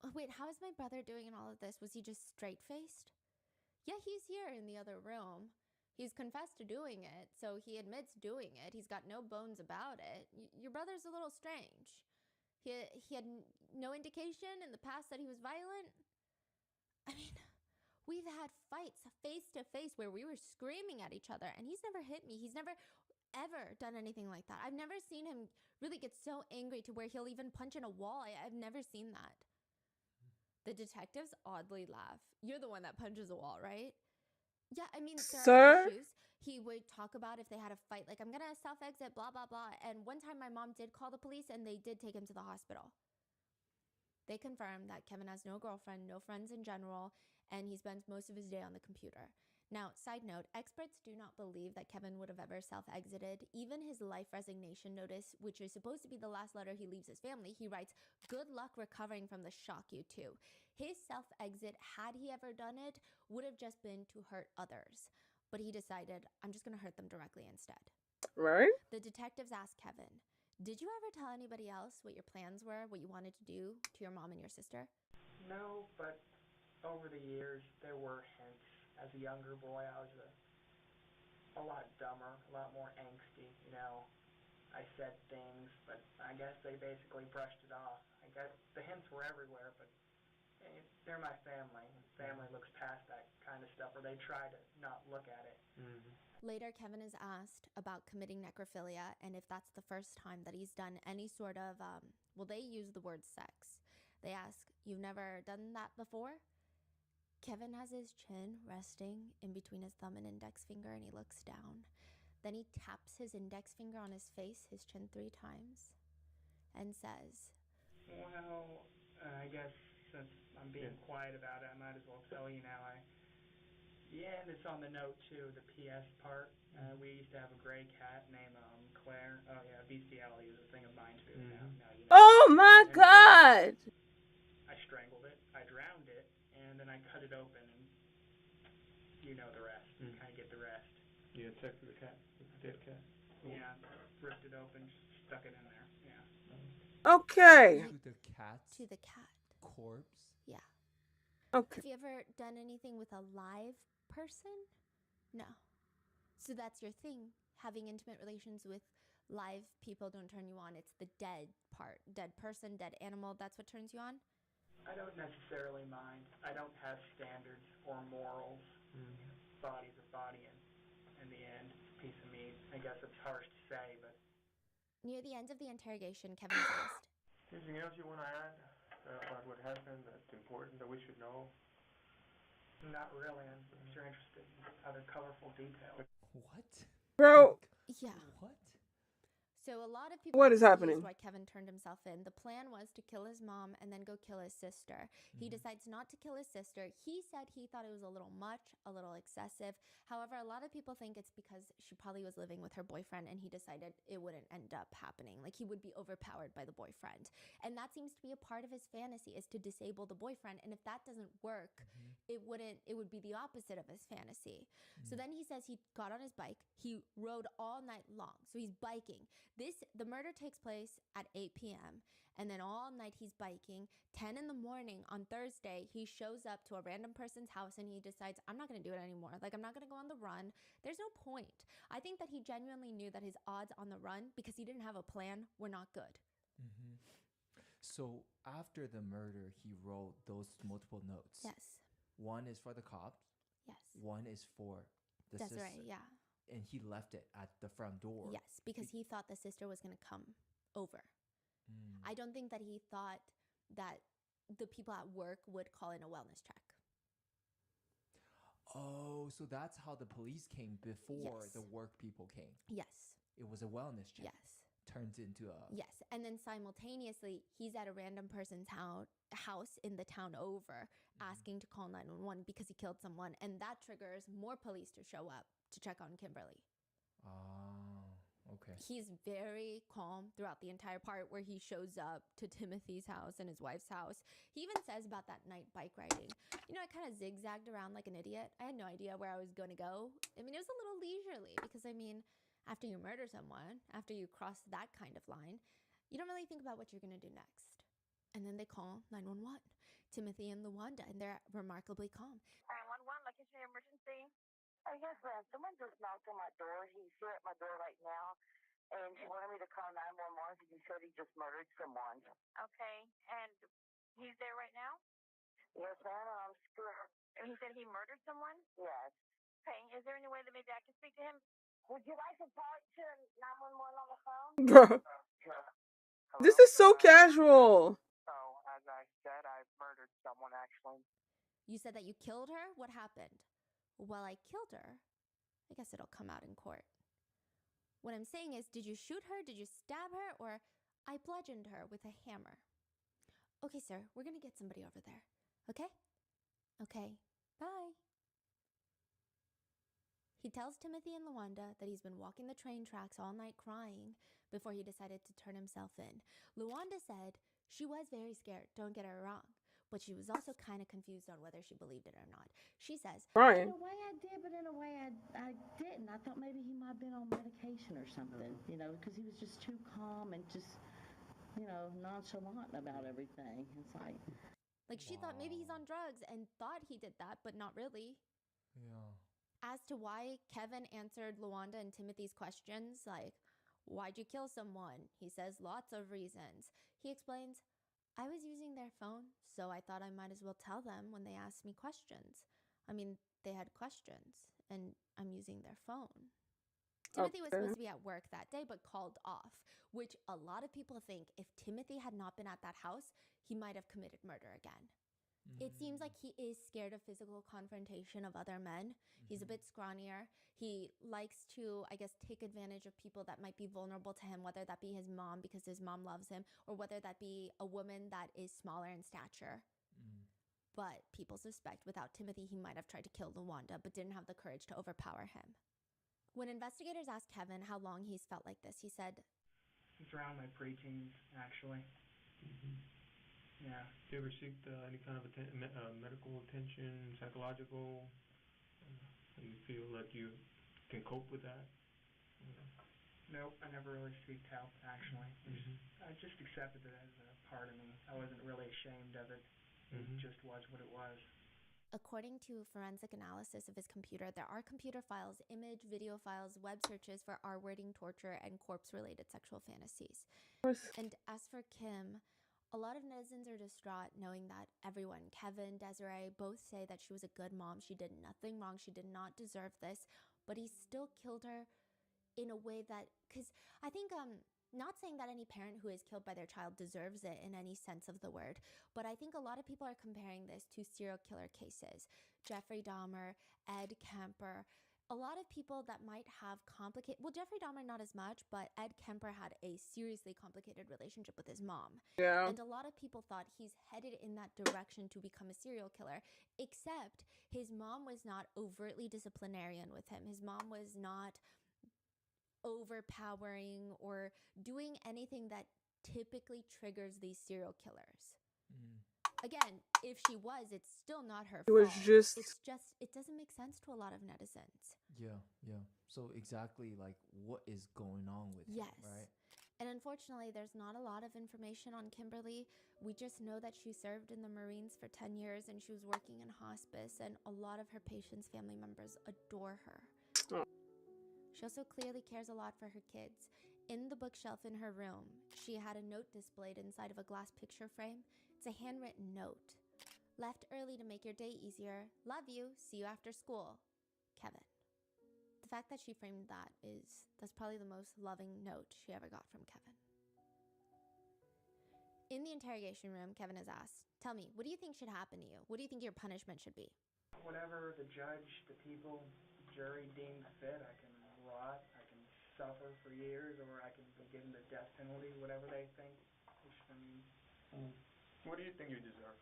Oh, wait, how is my brother doing in all of this? Was he just straight-faced? Yeah, he's here in the other room. He's confessed to doing it, so he admits doing it. He's got no bones about it. Your brother's a little strange. He had no indication in the past that he was violent. I mean, we've had fights face to face where we were screaming at each other and he's never hit me. He's never ever done anything like that. I've never seen him really get so angry to where he'll even punch in a wall. I've never seen that. The detectives oddly laugh. You're the one that punches a wall, right? Yeah, I mean, there are issues. He would talk about if they had a fight, like, I'm gonna self-exit, blah, blah, blah. And one time my mom did call the police and they did take him to the hospital. They confirmed that Kevin has no girlfriend, no friends in general, and he spends most of his day on the computer. Now, side note, experts do not believe that Kevin would have ever self-exited. Even his life resignation notice, which is supposed to be the last letter he leaves his family, he writes, "Good luck recovering from the shock, you two." His self-exit, had he ever done it, would have just been to hurt others. But he decided, I'm just going to hurt them directly instead. Right? The detectives asked Kevin, did you ever tell anybody else what your plans were, what you wanted to do to your mom and your sister? No, but over the years, there were hints. As a younger boy, I was a lot dumber, a lot more angsty, you know. I said things, but I guess they basically brushed it off. I guess the hints were everywhere, but they're my family. Family looks past that kind of stuff, or they try to not look at it. Mm-hmm. Later, Kevin is asked about committing necrophilia and if that's the first time that he's done any sort of, they use the word sex. They ask, you've never done that before? Kevin has his chin resting in between his thumb and index finger and he looks down. Then he taps his index finger on his face, his chin 3 times, and says, well, I guess since I'm being quiet about it, I might as well tell you now. And it's on the note too, the PS part. We used to have a gray cat named Claire. Oh yeah, bestiality is a thing of mine too. Now you know. Oh my God! I strangled it, I drowned it, and then I cut it open, and you know the rest. You kind of get the rest. You had sex with the cat, with the dead cat. Yeah, ripped it open, stuck it in there. Yeah. Okay. To the cat. To the cat. Corpse. Yeah. Okay. Have you ever done anything with a live person? No. So that's your thing. Having intimate relations with live people don't turn you on. It's the dead part. Dead person, dead animal, that's what turns you on? I don't necessarily mind. I don't have standards or morals. Body's a body, and in the end, it's a piece of meat. I guess it's harsh to say, but... Near the end of the interrogation, Kevin is asked, Anything else you want to add? about what happened that's important that we should know? Not really. I'm sure interested in other colorful details. What? Bro, Yeah. What? So a lot of people what are is confused happening? why Kevin turned himself in. The plan was to kill his mom and then go kill his sister. He decides not to kill his sister. He said he thought it was a little much, a little excessive. However, a lot of people think it's because she probably was living with her boyfriend and he decided it wouldn't end up happening. Like he would be overpowered by the boyfriend. And that seems to be a part of his fantasy, is to disable the boyfriend. And if that doesn't work, it would be the opposite of his fantasy. So then he says he got on his bike. He rode all night long. So he's biking. The murder takes place at 8 p.m. and then all night he's biking. 10 in the morning on Thursday, he shows up to a random person's house and he decides, I'm not going to do it anymore. Like, I'm not going to go on the run. There's no point. I think that he genuinely knew that his odds on the run, because he didn't have a plan, were not good. So after the murder, he wrote those multiple notes. Yes. One is for the cops. Yes. One is for the Desiree, sister. yeah. And he left it at the front door. Yes, because he thought the sister was going to come over. I don't think that he thought that the people at work would call in a wellness check. Oh, so that's how the police came before Yes. the work people came. Yes. It was a wellness check. Yes. Turns into a... Yes. And then simultaneously, he's at a random person's house in the town over asking to call 911 because he killed someone. And that triggers more police to show up to check on Kimberly. Oh, okay. He's very calm throughout the entire part where he shows up to Timothy's house and his wife's house. He even says about that night bike riding, I kind of zigzagged around like an idiot. I had no idea where I was going to go. I mean, it was a little leisurely because, after you murder someone, after you cross that kind of line, you don't really think about what you're going to do next. And then they call 911. Timothy and Luanda, and they're remarkably calm. 911, location emergency. Yes, ma'am. Someone just knocked on my door. He's here at my door right now, and she wanted me to call 911 because he said he just murdered someone. Okay, and he's there right now? Yes, ma'am. I'm scared. And he said he murdered someone? Yes. Okay, is there any way that maybe I can speak to him? Would you like to talk to 911 on the phone? Bro, this is so casual. So, as I said, I murdered someone, actually. You said that you killed her? What happened? Well, I killed her. I guess it'll come out in court. What I'm saying is, did you shoot her? Did you stab her? Or I bludgeoned her with a hammer? Okay, sir, we're going to get somebody over there. Okay? Okay, bye. He tells Timothy and Luanda that he's been walking the train tracks all night crying before he decided to turn himself in. Luanda said she was very scared, don't get her wrong, but she was also kind of confused on whether she believed it or not. She says, Brian. In a way I did, but in a way I didn't. I thought maybe he might have been on medication or something, because he was just too calm and just, nonchalant about everything. It's like she thought maybe he's on drugs and thought he did that, but not really. Yeah. As to why Kevin answered Luanda and Timothy's questions, like, why'd you kill someone? He says lots of reasons. He explains, I was using their phone, so I thought I might as well tell them when they asked me questions. They had questions, and I'm using their phone. Timothy was supposed to be at work that day, but called off, which a lot of people think if Timothy had not been at that house, he might have committed murder again. It seems like he is scared of physical confrontation of other men. He's a bit scrawnier. He likes to, take advantage of people that might be vulnerable to him, whether that be his mom because his mom loves him, or whether that be a woman that is smaller in stature. But people suspect without Timothy, he might have tried to kill Luanda, but didn't have the courage to overpower him. When investigators asked Kevin how long he's felt like this, he said, It's around my preteens, actually. Yeah. Do you ever seek any kind of medical attention, psychological, and you feel like you can cope with that? Nope, I never really seeked help, actually. I just accepted it as a part of me. I wasn't really ashamed of it. It just was what it was. According to forensic analysis of his computer, there are computer files, image, video files, web searches for R-wording, torture, and corpse-related sexual fantasies. And as for Kim, a lot of netizens are distraught knowing that everyone, Kevin, Desiree, both say that she was a good mom. She did nothing wrong. She did not deserve this. But he still killed her in a way that, because I think Not saying that any parent who is killed by their child deserves it in any sense of the word, but I think a lot of people are comparing this to serial killer cases. Jeffrey Dahmer, Ed Kemper, a lot of people that might have complicated, well, Jeffrey Dahmer not as much, but Ed Kemper had a seriously complicated relationship with his mom. Yeah. And a lot of people thought he's headed in that direction to become a serial killer, except his mom was not overtly disciplinarian with him. His mom was not overpowering or doing anything that typically triggers these serial killers. Mm. Again, if she was, it's still not her It fault. was just. It's just, it doesn't make sense to a lot of netizens. Yeah, yeah. So exactly like what is going on with Yes. him, right? And unfortunately, there's not a lot of information on Kimberly. We just know that she served in the Marines for 10 years and she was working in hospice, and a lot of her patients' family members adore her. Oh. She also clearly cares a lot for her kids. In the bookshelf in her room, she had a note displayed inside of a glass picture frame. It's a handwritten note. Left early to make your day easier. Love you. See you after school. Kevin. The fact that she framed that's probably the most loving note she ever got from Kevin. In the interrogation room, Kevin is asked, tell me, what do you think should happen to you? What do you think your punishment should be? Whatever the judge, the people, the jury deems fit. I can rot, I can suffer for years, or I can be given the death penalty, whatever they think. What do you think you deserve?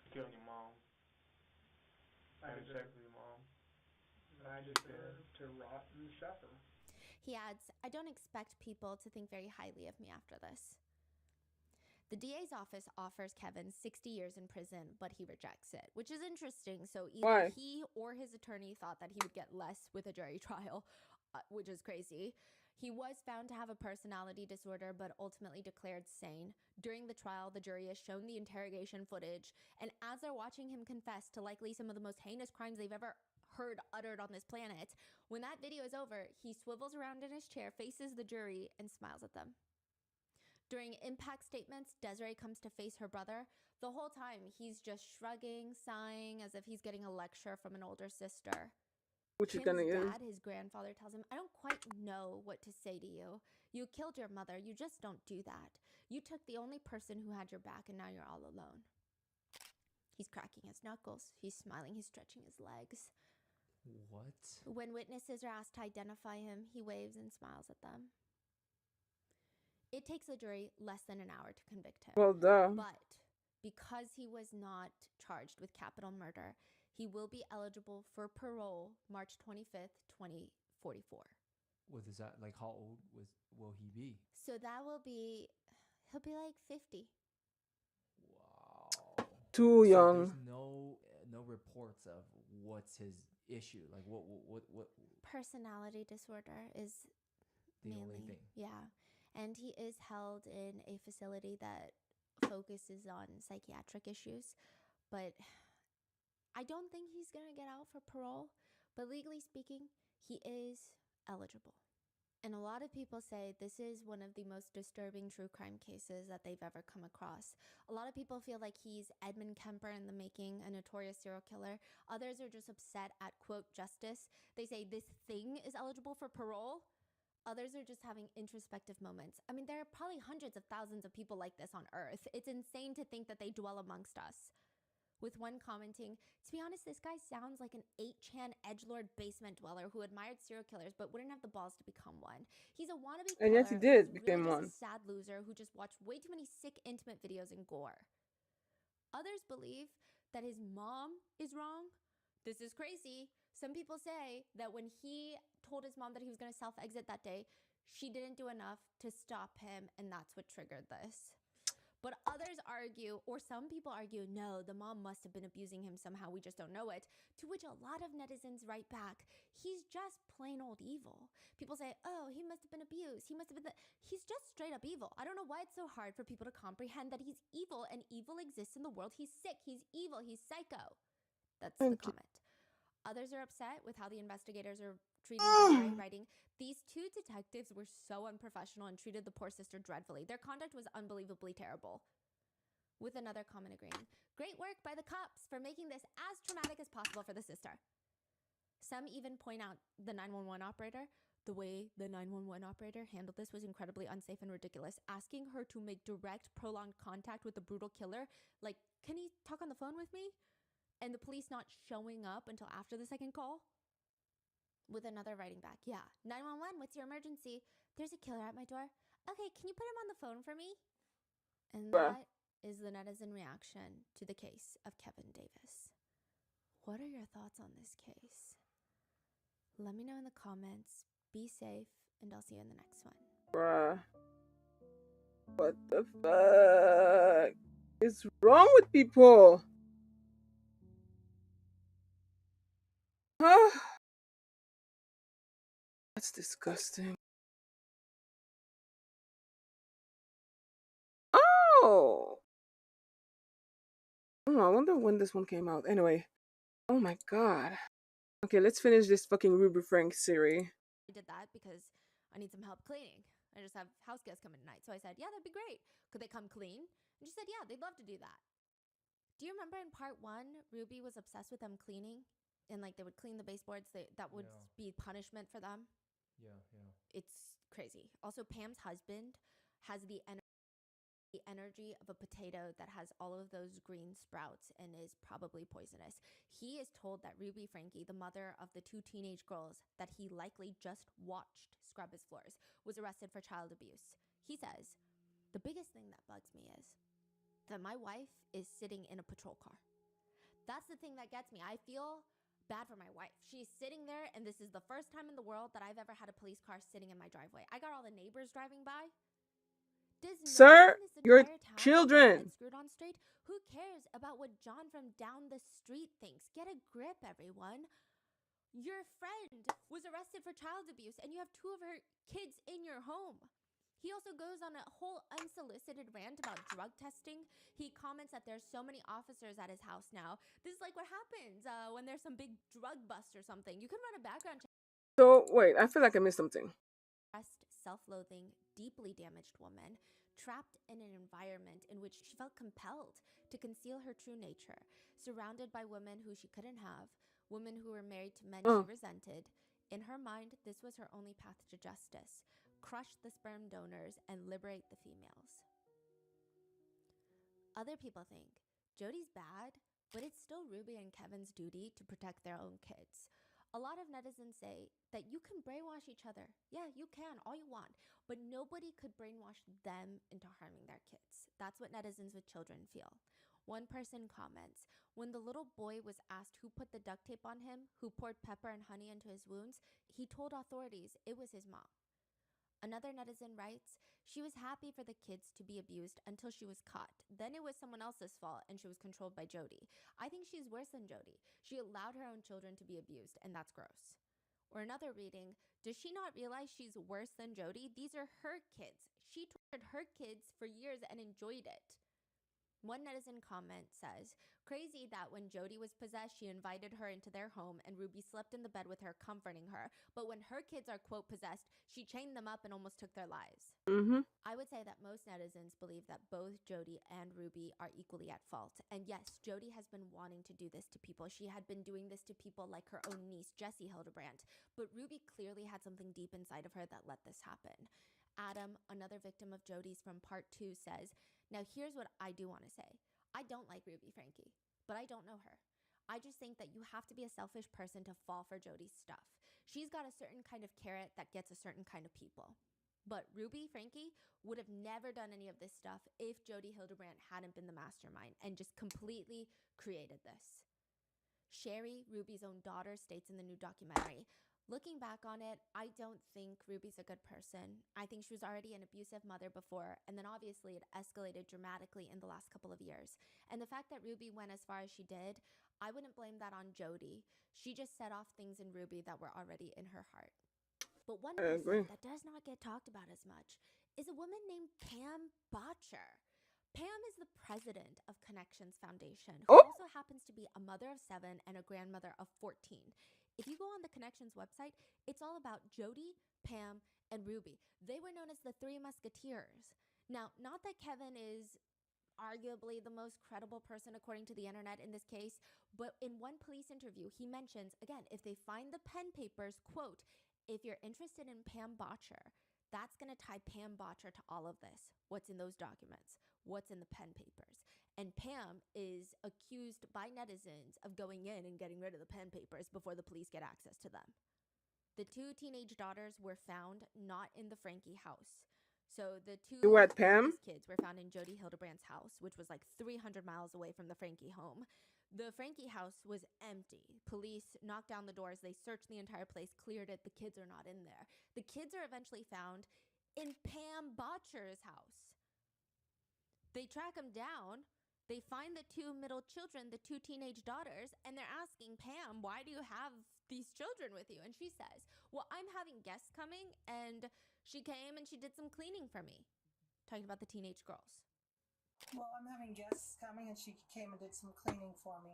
Killing your mom. Having sex with your mom. I deserve to rot and suffer. He adds, I don't expect people to think very highly of me after this. The DA's office offers Kevin 60 years in prison, but he rejects it, which is interesting. So either he or his attorney thought that he would get less with a jury trial, which is crazy. He was found to have a personality disorder, but ultimately declared sane. During the trial, the jury has shown the interrogation footage, and as they're watching him confess to likely some of the most heinous crimes they've ever heard uttered on this planet, when that video is over, he swivels around in his chair, faces the jury, and smiles at them. During impact statements, Desiree comes to face her brother. The whole time, he's just shrugging, sighing, as if he's getting a lecture from an older sister. Which Kim's is gonna use. dad, his grandfather, tells him, I don't quite know what to say to you. You killed your mother. You just don't do that. You took the only person who had your back, and now you're all alone. He's cracking his knuckles. He's smiling. He's stretching his legs. What? When witnesses are asked to identify him, he waves and smiles at them. It takes the jury less than an hour to convict him. Well, duh. But because he was not charged with capital murder, he will be eligible for parole March 25th, 2044. What is that? Like, how old will he be? So he'll be like 50. Wow. Too young. There's no reports of what's his issue. Like, what? Personality disorder is The mainly only thing. Yeah. And he is held in a facility that focuses on psychiatric issues. But I don't think he's going to get out for parole. But legally speaking, he is eligible. And a lot of people say this is one of the most disturbing true crime cases that they've ever come across. A lot of people feel like he's Edmund Kemper in the making, a notorious serial killer. Others are just upset at, quote, justice. They say this thing is eligible for parole. Others are just having introspective moments. I mean, there are probably hundreds of thousands of people like this on Earth. It's insane to think that they dwell amongst us. With one commenting, to be honest, this guy sounds like an 8chan edgelord basement dweller who admired serial killers but wouldn't have the balls to become one. He's a wannabe killer. And yet he did who's become really one. just a sad loser who just watched way too many sick, intimate videos and gore. Others believe that his mom is wrong. This is crazy. Some people say that when he told his mom that he was going to self-exit that day, she didn't do enough to stop him, and that's what triggered this. But others argue, or some people argue, no, the mom must have been abusing him somehow, we just don't know it. To which a lot of netizens write back, he's just plain old evil. People say, oh, he must have been abused. He's just straight up evil. I don't know why it's so hard for people to comprehend that he's evil, and evil exists in the world. He's sick, he's evil, he's psycho. That's the comment. Others are upset with how the investigators are treating Desiree, writing, these two detectives were so unprofessional and treated the poor sister dreadfully. Their conduct was unbelievably terrible. With another comment agreeing, great work by the cops for making this as traumatic as possible for the sister. Some even point out the 911 operator. The way the 911 operator handled this was incredibly unsafe and ridiculous. Asking her to make direct, prolonged contact with the brutal killer, like, can he talk on the phone with me? And the police not showing up until after the second call? With another writing back, yeah, 911, what's your emergency? There's a killer at my door. Okay, can you put him on the phone for me? And Bruh. that is the netizen reaction to the case of Kevin Davis. What are your thoughts on this case? Let me know in the comments. Be safe, and I'll see you in the next one. Bruh. What the fuck is wrong with people? Huh? That's disgusting. Oh! Oh, I wonder when this one came out. Anyway. Oh my god. Okay, let's finish this fucking Ruby Frank series. I did that because I need some help cleaning. I just have house guests coming tonight. So I said, yeah, that'd be great. Could they come clean? And she said, yeah, they'd love to do that. Do you remember in part 1, Ruby was obsessed with them cleaning? And like they would clean the baseboards. That would be punishment for them. Yeah. It's crazy. Also, Pam's husband has the energy of a potato that has all of those green sprouts and is probably poisonous. He is told that Ruby Frankie, the mother of the 2 teenage girls that he likely just watched scrub his floors, was arrested for child abuse. He says, the biggest thing that bugs me is that my wife is sitting in a patrol car. That's the thing that gets me. I feel bad for my wife. She's sitting there, and this is the first time in the world that I've ever had a police car sitting in my driveway. I got all the neighbors driving by. Does Sir, no one in this your entire town children. have their head screwed on straight? Who cares about what John from down the street thinks? Get a grip, everyone. Your friend was arrested for child abuse, and you have 2 of her kids in your home. He also goes on a whole unsolicited rant about drug testing. He comments that there's so many officers at his house now. This is like what happens when there's some big drug bust or something. You can run a background check. So, wait, I feel like I missed something. Self-loathing, deeply damaged woman, trapped in an environment in which she felt compelled to conceal her true nature, surrounded by women who she couldn't have, women who were married to men she resented. In her mind, this was her only path to justice: crush the sperm donors and liberate the females. Other people think Jody's bad, but it's still Ruby and Kevin's duty to protect their own kids. A lot of netizens say that you can brainwash each other. Yeah, you can, all you want. But nobody could brainwash them into harming their kids. That's what netizens with children feel. One person comments, when the little boy was asked who put the duct tape on him, who poured pepper and honey into his wounds, he told authorities it was his mom. Another netizen writes, she was happy for the kids to be abused until she was caught. Then it was someone else's fault and she was controlled by Jody. I think she's worse than Jody. She allowed her own children to be abused, and that's gross. Or another reading, does she not realize she's worse than Jody? These are her kids. She tortured her kids for years and enjoyed it. One netizen comment says, crazy that when Jody was possessed, she invited her into their home and Ruby slept in the bed with her, comforting her. But when her kids are, quote, possessed, she chained them up and almost took their lives. I would say that most netizens believe that both Jody and Ruby are equally at fault. And yes, Jody has been wanting to do this to people. She had been doing this to people like her own niece, Jessie Hildebrandt. But Ruby clearly had something deep inside of her that let this happen. Adam, another victim of Jody's from part 2, says, now here's what I do want to say. I don't like Ruby Frankie, but I don't know her. I just think that you have to be a selfish person to fall for Jody's stuff. She's got a certain kind of carrot that gets a certain kind of people. But Ruby Frankie would have never done any of this stuff if Jody Hildebrandt hadn't been the mastermind and just completely created this. Sherry, Ruby's own daughter, states in the new documentary, looking back on it, I don't think Ruby's a good person. I think she was already an abusive mother before, and then obviously it escalated dramatically in the last couple of years. And the fact that Ruby went as far as she did, I wouldn't blame that on Jody. She just set off things in Ruby that were already in her heart. But one person that does not get talked about as much is a woman named Pam Botcher. Pam is the president of Connections Foundation, who also happens to be a mother of 7 and a grandmother of 14. If you go on the Connections website, it's all about Jody, Pam, and Ruby. They were known as the 3 Musketeers. Now, not that Kevin is arguably the most credible person according to the internet in this case, but in one police interview, he mentions, again, if they find the pen papers, quote, if you're interested in Pam Botcher, that's going to tie Pam Botcher to all of this. What's in those documents? What's in the pen papers? And Pam is accused by netizens of going in and getting rid of the pen papers before the police get access to them. The two teenage daughters were found not in the Frankie house. So the two You at Pam? youngest kids were found in Jody Hildebrand's house, which was like 300 miles away from the Frankie home. The Frankie house was empty. Police knocked down the doors. They searched the entire place, cleared it. The kids are not in there. The kids are eventually found in Pam Botcher's house. They track them down. They find the two middle children, the two teenage daughters, and they're asking Pam, why do you have these children with you? And she says, well, I'm having guests coming, and she came and she did some cleaning for me. Talking about the teenage girls. Well, I'm having guests coming, and she came and did some cleaning for me.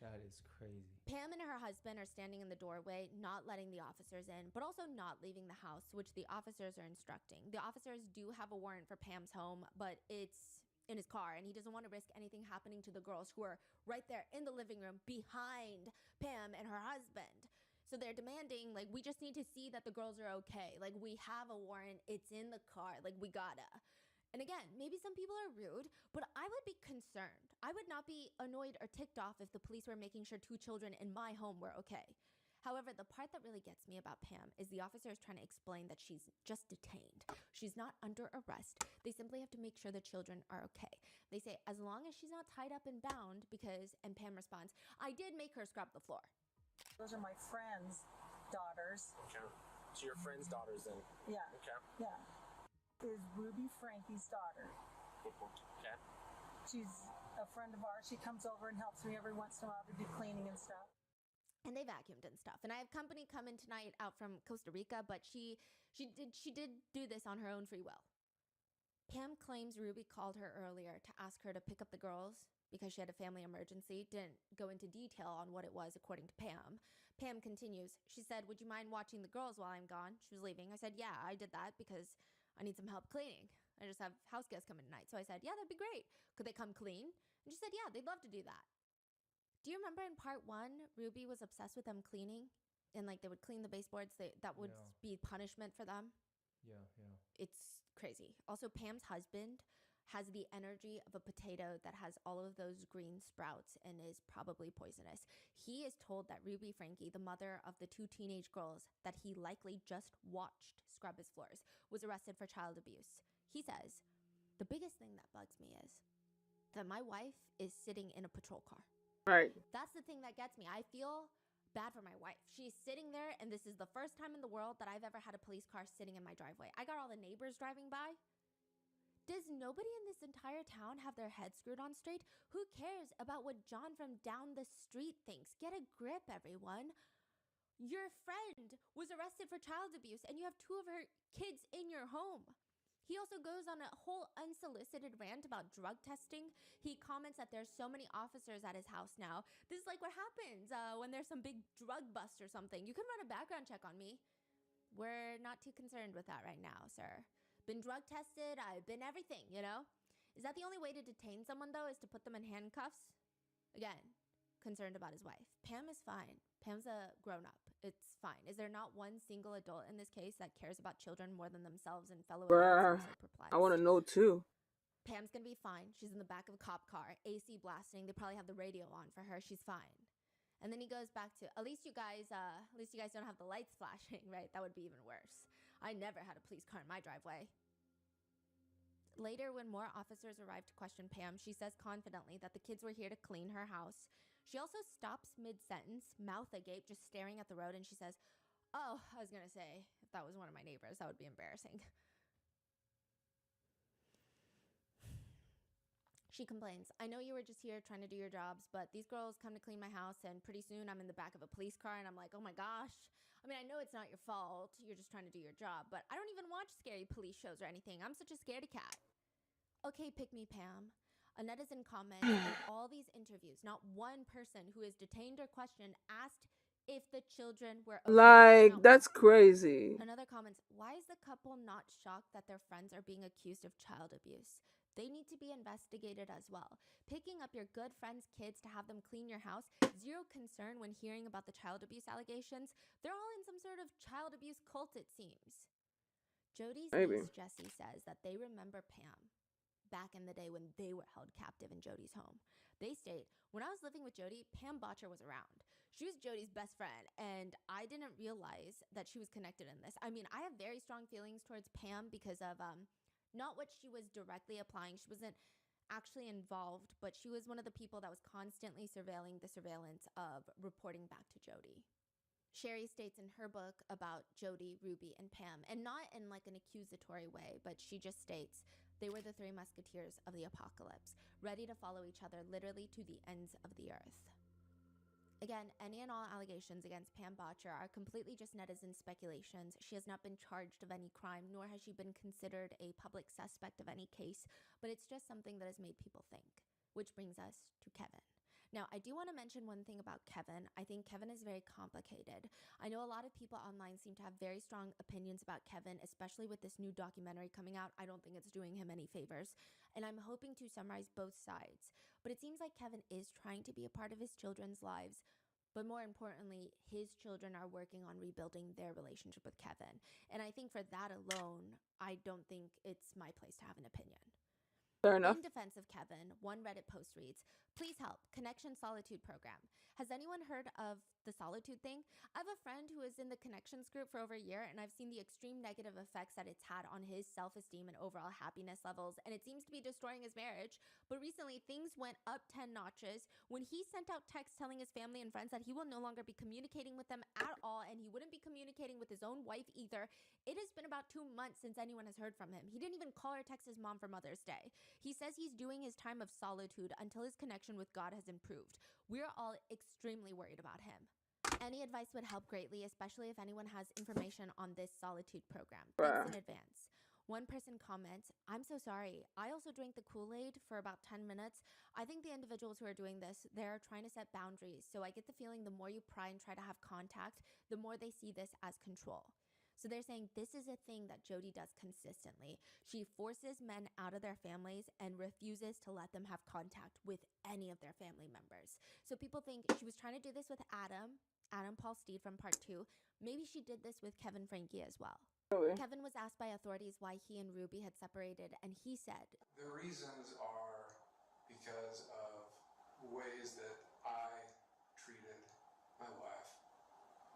That is crazy. Pam and her husband are standing in the doorway, not letting the officers in, but also not leaving the house, which the officers are instructing. The officers do have a warrant for Pam's home, but it's in his car, and he doesn't want to risk anything happening to the girls who are right there in the living room behind Pam and her husband. So they're demanding, like, we just need to see that the girls are okay. Like, we have a warrant. It's in the car. Like, we gotta. And again, maybe some people are rude, but I would be concerned. I would not be annoyed or ticked off if the police were making sure two children in my home were okay. However, the part that really gets me about Pam is the officer is trying to explain that she's just detained. She's not under arrest. They simply have to make sure the children are okay. They say, as long as she's not tied up and bound, because, and Pam responds, I did make her scrub the floor. Those are my friends' daughters. Okay. So your friend's daughters then? Yeah. Okay. Yeah. Is Ruby Frankie's daughter. Okay. She's a friend of ours. She comes over and helps me every once in a while to do cleaning and stuff. And they vacuumed and stuff. And I have company coming tonight out from Costa Rica, but she did do this on her own free will. Pam claims Ruby called her earlier to ask her to pick up the girls because she had a family emergency. Didn't go into detail on what it was according to Pam. Pam continues. She said, would you mind watching the girls while I'm gone? She was leaving. I said, yeah, I did that because I need some help cleaning. I just have house guests coming tonight. So I said, yeah, that'd be great. Could they come clean? And she said, yeah, they'd love to do that. Do you remember in part 1, Ruby was obsessed with them cleaning? And like they would clean the baseboards. That would be punishment for them. Yeah. It's crazy. Also, Pam's husband has the energy of a potato that has all of those green sprouts and is probably poisonous. He is told that Ruby Frankie, the mother of the two teenage girls that he likely just watched scrub his floors, was arrested for child abuse. He says, the biggest thing that bugs me is that my wife is sitting in a patrol car. Right. That's the thing that gets me. I feel bad for my wife. She's sitting there, and this is the first time in the world that I've ever had a police car sitting in my driveway. I got all the neighbors driving by. Does nobody in this entire town have their heads screwed on straight? Who cares about what John from down the street thinks? Get a grip, everyone. Your friend was arrested for child abuse, and you have 2 of her kids in your home. He also goes on a whole unsolicited rant about drug testing. He comments that there's so many officers at his house now. This is like what happens when there's some big drug bust or something. You can run a background check on me. We're not too concerned with that right now, sir. Been drug tested. I've been everything, you know? Is that the only way to detain someone, though, is to put them in handcuffs? Again, concerned about his wife. Pam is fine. Pam's a grown-up. It's fine. Is there not one single adult in this case that cares about children more than themselves and fellow adults? I'm so perplexed. I want to know too. Pam's gonna be fine. She's in the back of a cop car, AC blasting. They probably have the radio on for her. She's fine. And then he goes back to, at least you guys don't have the lights flashing, right? That would be even worse. I never had a police car in my driveway. Later, when more officers arrived to question Pam, she says confidently that the kids were here to clean her house. She also stops mid-sentence, mouth agape, just staring at the road, and she says, oh, I was going to say, if that was one of my neighbors, that would be embarrassing. She complains, I know you were just here trying to do your jobs, but these girls come to clean my house, and pretty soon I'm in the back of a police car, and I'm like, oh my gosh. I mean, I know it's not your fault. You're just trying to do your job, but I don't even watch scary police shows or anything. I'm such a scaredy cat. Okay, pick me, Pam. A netizen comments in all these interviews, not one person who is detained or questioned asked if the children were okay. Like, that's crazy. Another comments, why is the couple not shocked that their friends are being accused of child abuse? They need to be investigated as well. Picking up your good friend's kids to have them clean your house, zero concern when hearing about the child abuse allegations. They're all in some sort of child abuse cult, it seems. Jody's Maybe. niece, Jessie, says that they remember Pam back in the day when they were held captive in Jody's home. They state, when I was living with Jody, Pam Botcher was around. She was Jody's best friend, and I didn't realize that she was connected in this. I mean, I have very strong feelings towards Pam because of not what she was directly applying. She wasn't actually involved, but she was one of the people that was constantly surveilling the surveillance of reporting back to Jody. Sherry states in her book about Jody, Ruby, and Pam, and not in like an accusatory way, but she just states they were the three musketeers of the apocalypse, ready to follow each other literally to the ends of the earth. Again, any and all allegations against Pam Botcher are completely just netizen speculations. She has not been charged of any crime, nor has she been considered a public suspect of any case, but it's just something that has made people think. Which brings us to Kevin. Now, I do want to mention one thing about Kevin. I think Kevin is very complicated. I know a lot of people online seem to have very strong opinions about Kevin, especially with this new documentary coming out. I don't think it's doing him any favors. And I'm hoping to summarize both sides. But it seems like Kevin is trying to be a part of his children's lives. But more importantly, his children are working on rebuilding their relationship with Kevin. And I think for that alone, I don't think it's my place to have an opinion. Fair enough. In defense of Kevin, one Reddit post reads, "Please help, Connection Solitude Program. Has anyone heard of the Solitude thing? I have a friend who is in the Connections group for over a year, and I've seen the extreme negative effects that it's had on his self-esteem and overall happiness levels, and it seems to be destroying his marriage. But recently, things went up 10 notches when he sent out texts telling his family and friends that he will no longer be communicating with them at all, and he wouldn't be communicating with his own wife either. It has been about 2 months since anyone has heard from him. He didn't even call or text his mom for Mother's Day. He says he's doing his time of solitude until his connection with God has improved. We're all extremely worried about him. Any advice would help greatly, especially if anyone has information on this solitude program. Thanks in advance." One person comments, "I'm so sorry. I also drank the Kool-Aid for about 10 minutes. I think the individuals who are doing this, they're trying to set boundaries. So I get the feeling the more you pry and try to have contact, the more they see this as control." So they're saying this is a thing that Jody does consistently. She forces men out of their families and refuses to let them have contact with any of their family members. So people think she was trying to do this with Adam Paul Steed from part 2. Maybe she did this with Kevin Frankie as well. Really? Kevin was asked by authorities why he and Ruby had separated, and he said, "The reasons are because of ways that I treated my wife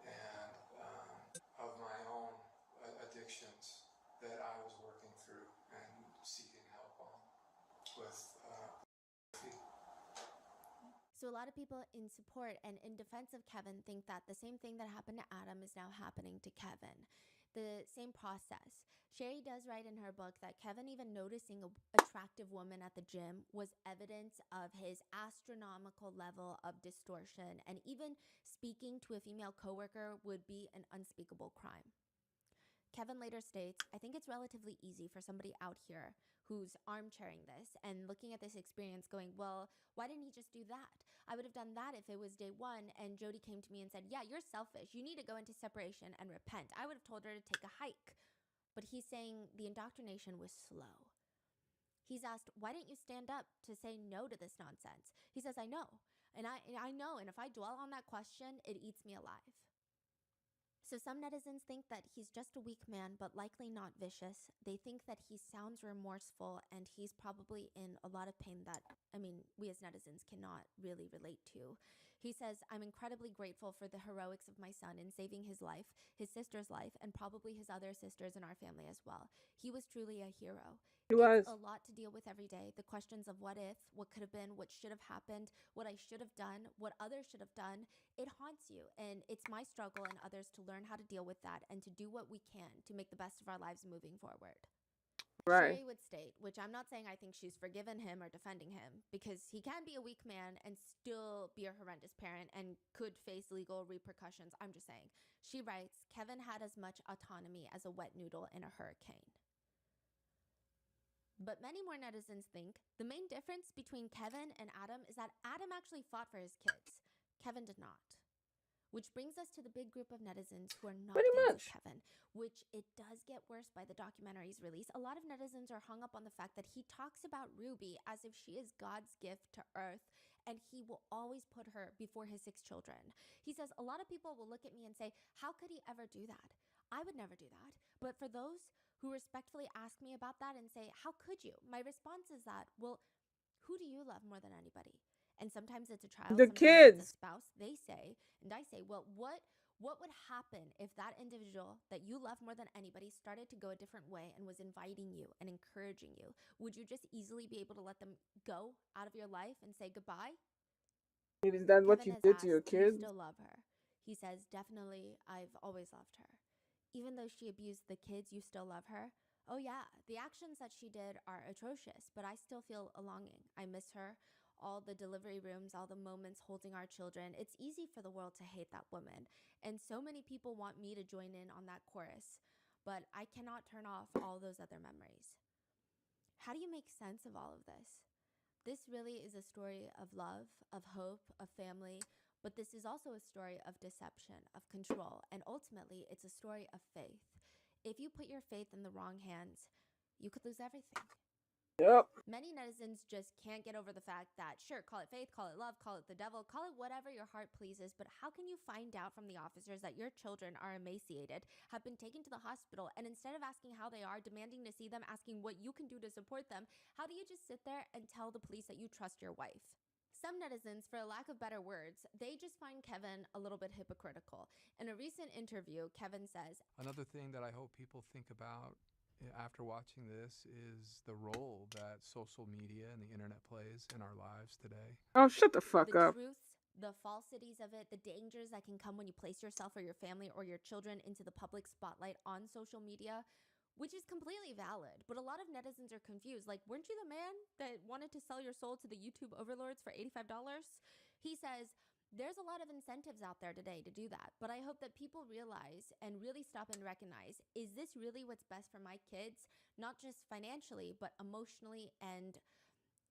and of my own addictions that I was working through and seeking help on with So a lot of people in support and in defense of Kevin think that the same thing that happened to Adam is now happening to Kevin. The same process. Sherry does write in her book that Kevin even noticing an attractive woman at the gym was evidence of his astronomical level of distortion, and even speaking to a female coworker would be an unspeakable crime. Kevin later states, "I think it's relatively easy for somebody out here who's armchairing this and looking at this experience going, well, why didn't he just do that? I would have done that if it was day one and Jody came to me and said, yeah, you're selfish. You need to go into separation and repent. I would have told her to take a hike." But he's saying the indoctrination was slow. He's asked, why didn't you stand up to say no to this nonsense? He says, I know. And I know. And if I dwell on that question, it eats me alive. So some netizens think that he's just a weak man, but likely not vicious. They think that he sounds remorseful, and he's probably in a lot of pain that, we as netizens cannot really relate to. He says, "I'm incredibly grateful for the heroics of my son in saving his life, his sister's life, and probably his other sisters in our family as well. He was truly a hero." It's a lot to deal with every day. The questions of what if, what could have been, what should have happened, what I should have done, what others should have done. It haunts you, and it's my struggle and others to learn how to deal with that and to do what we can to make the best of our lives moving forward. Right. Sherry would state, which I'm not saying I think she's forgiven him or defending him, because he can be a weak man and still be a horrendous parent and could face legal repercussions. I'm just saying. She writes, "Kevin had as much autonomy as a wet noodle in a hurricane." But many more netizens think the main difference between Kevin and Adam is that Adam actually fought for his kids. Kevin did not. Which brings us to the big group of netizens who are not Pretty fans of much. Kevin, which it does get worse by the documentary's release. A lot of netizens are hung up on the fact that he talks about Ruby as if she is God's gift to Earth and he will always put her before his 6 children. He says, a lot of people will look at me and say, how could he ever do that? I would never do that. But for those who respectfully ask me about that and say, how could you? My response is that, well, who do you love more than anybody? And sometimes it's a child, The sometimes it's a kids. spouse. They say, and I say, well, what would happen if that individual that you love more than anybody started to go a different way and was inviting you and encouraging you? Would you just easily be able to let them go out of your life and say goodbye? Is that what Kevin you has did to your asked, do you kids? still love her? He says, definitely, I've always loved her. Even though she abused the kids, you still love her? Oh yeah, the actions that she did are atrocious, but I still feel a longing. I miss her. All the delivery rooms, all the moments holding our children. It's easy for the world to hate that woman. And so many people want me to join in on that chorus, but I cannot turn off all those other memories. How do you make sense of all of this? This really is a story of love, of hope, of family, but this is also a story of deception, of control, and ultimately, it's a story of faith. If you put your faith in the wrong hands, you could lose everything. Yep. Many netizens just can't get over the fact that, sure, call it faith, call it love, call it the devil, call it whatever your heart pleases, but how can you find out from the officers that your children are emaciated, have been taken to the hospital, and instead of asking how they are, demanding to see them, asking what you can do to support them, how do you just sit there and tell the police that you trust your wife? Some netizens, for a lack of better words, they just find Kevin a little bit hypocritical. In a recent interview, Kevin says, Another thing that I hope people think about after watching this is the role that social media and the internet plays in our lives today. Oh, shut the fuck the up. truths, the falsities of it, the dangers that can come when you place yourself or your family or your children into the public spotlight on social media, which is completely valid. But a lot of netizens are confused. Like, weren't you the man that wanted to sell your soul to the YouTube overlords for $85? He says, there's a lot of incentives out there today to do that, but I hope that people realize and really stop and recognize, is this really what's best for my kids? Not just financially, but emotionally and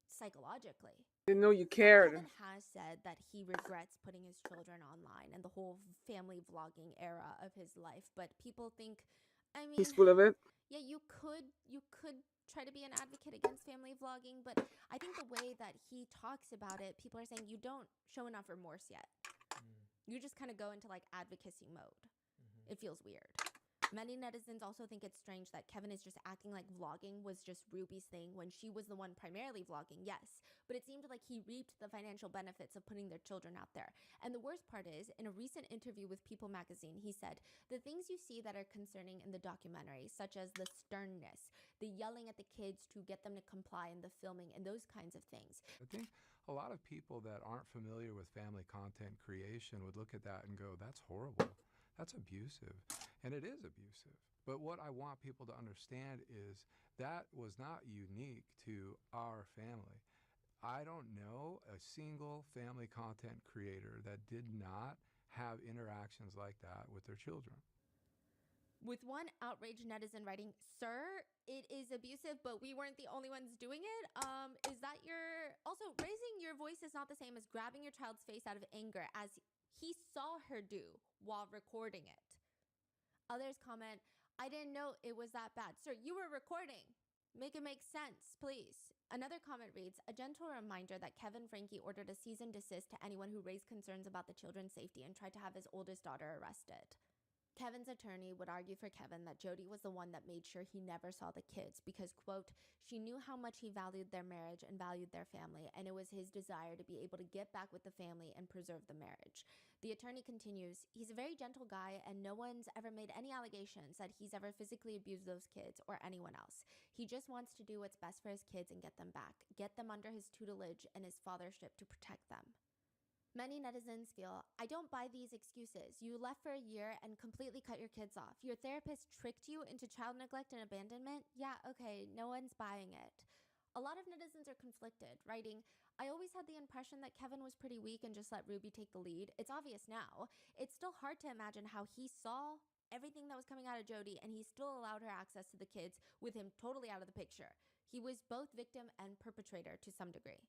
psychologically. Didn't know you Now, cared. Kevin has said that he regrets putting his children online and the whole family vlogging era of his life, but people think, I He's mean, full of it. yeah, you could try to be an advocate against family vlogging, but I think the way that he talks about it, people are saying you don't show enough remorse yet. You just kind of go into like advocacy mode. It feels weird. Many netizens also think it's strange that Kevin is just acting like vlogging was just Ruby's thing when she was the one primarily vlogging, yes. But it seemed like he reaped the financial benefits of putting their children out there. And the worst part is, in a recent interview with People magazine, he said, the things you see that are concerning in the documentary, such as the sternness, the yelling at the kids to get them to comply in the filming, and those kinds of things. I think a lot of people that aren't familiar with family content creation would look at that and go, that's horrible. That's abusive. And it is abusive. But what I want people to understand is that was not unique to our family. I don't know a single family content creator that did not have interactions like that with their children. With one outraged netizen writing, "Sir, it is abusive, but we weren't the only ones doing it." Is that your... Also, raising your voice is not the same as grabbing your child's face out of anger, as he saw her do while recording it. Others comment, "I didn't know it was that bad." Sir, you were recording. Make it make sense, please. Another comment reads, "A gentle reminder that Kevin Frankie ordered a cease and desist to anyone who raised concerns about the children's safety and tried to have his oldest daughter arrested." Kevin's attorney would argue for Kevin that Jody was the one that made sure he never saw the kids because, quote, she knew how much he valued their marriage and valued their family, and it was his desire to be able to get back with the family and preserve the marriage. The attorney continues, "He's a very gentle guy, and no one's ever made any allegations that he's ever physically abused those kids or anyone else. He just wants to do what's best for his kids and get them back, get them under his tutelage and his fathership to protect them." Many netizens feel, "I don't buy these excuses. You left for a year and completely cut your kids off. Your therapist tricked you into child neglect and abandonment? Yeah, okay, no one's buying it." A lot of netizens are conflicted, writing, "I always had the impression that Kevin was pretty weak and just let Ruby take the lead. It's obvious now. It's still hard to imagine how he saw everything that was coming out of Jody and he still allowed her access to the kids with him totally out of the picture. He was both victim and perpetrator to some degree."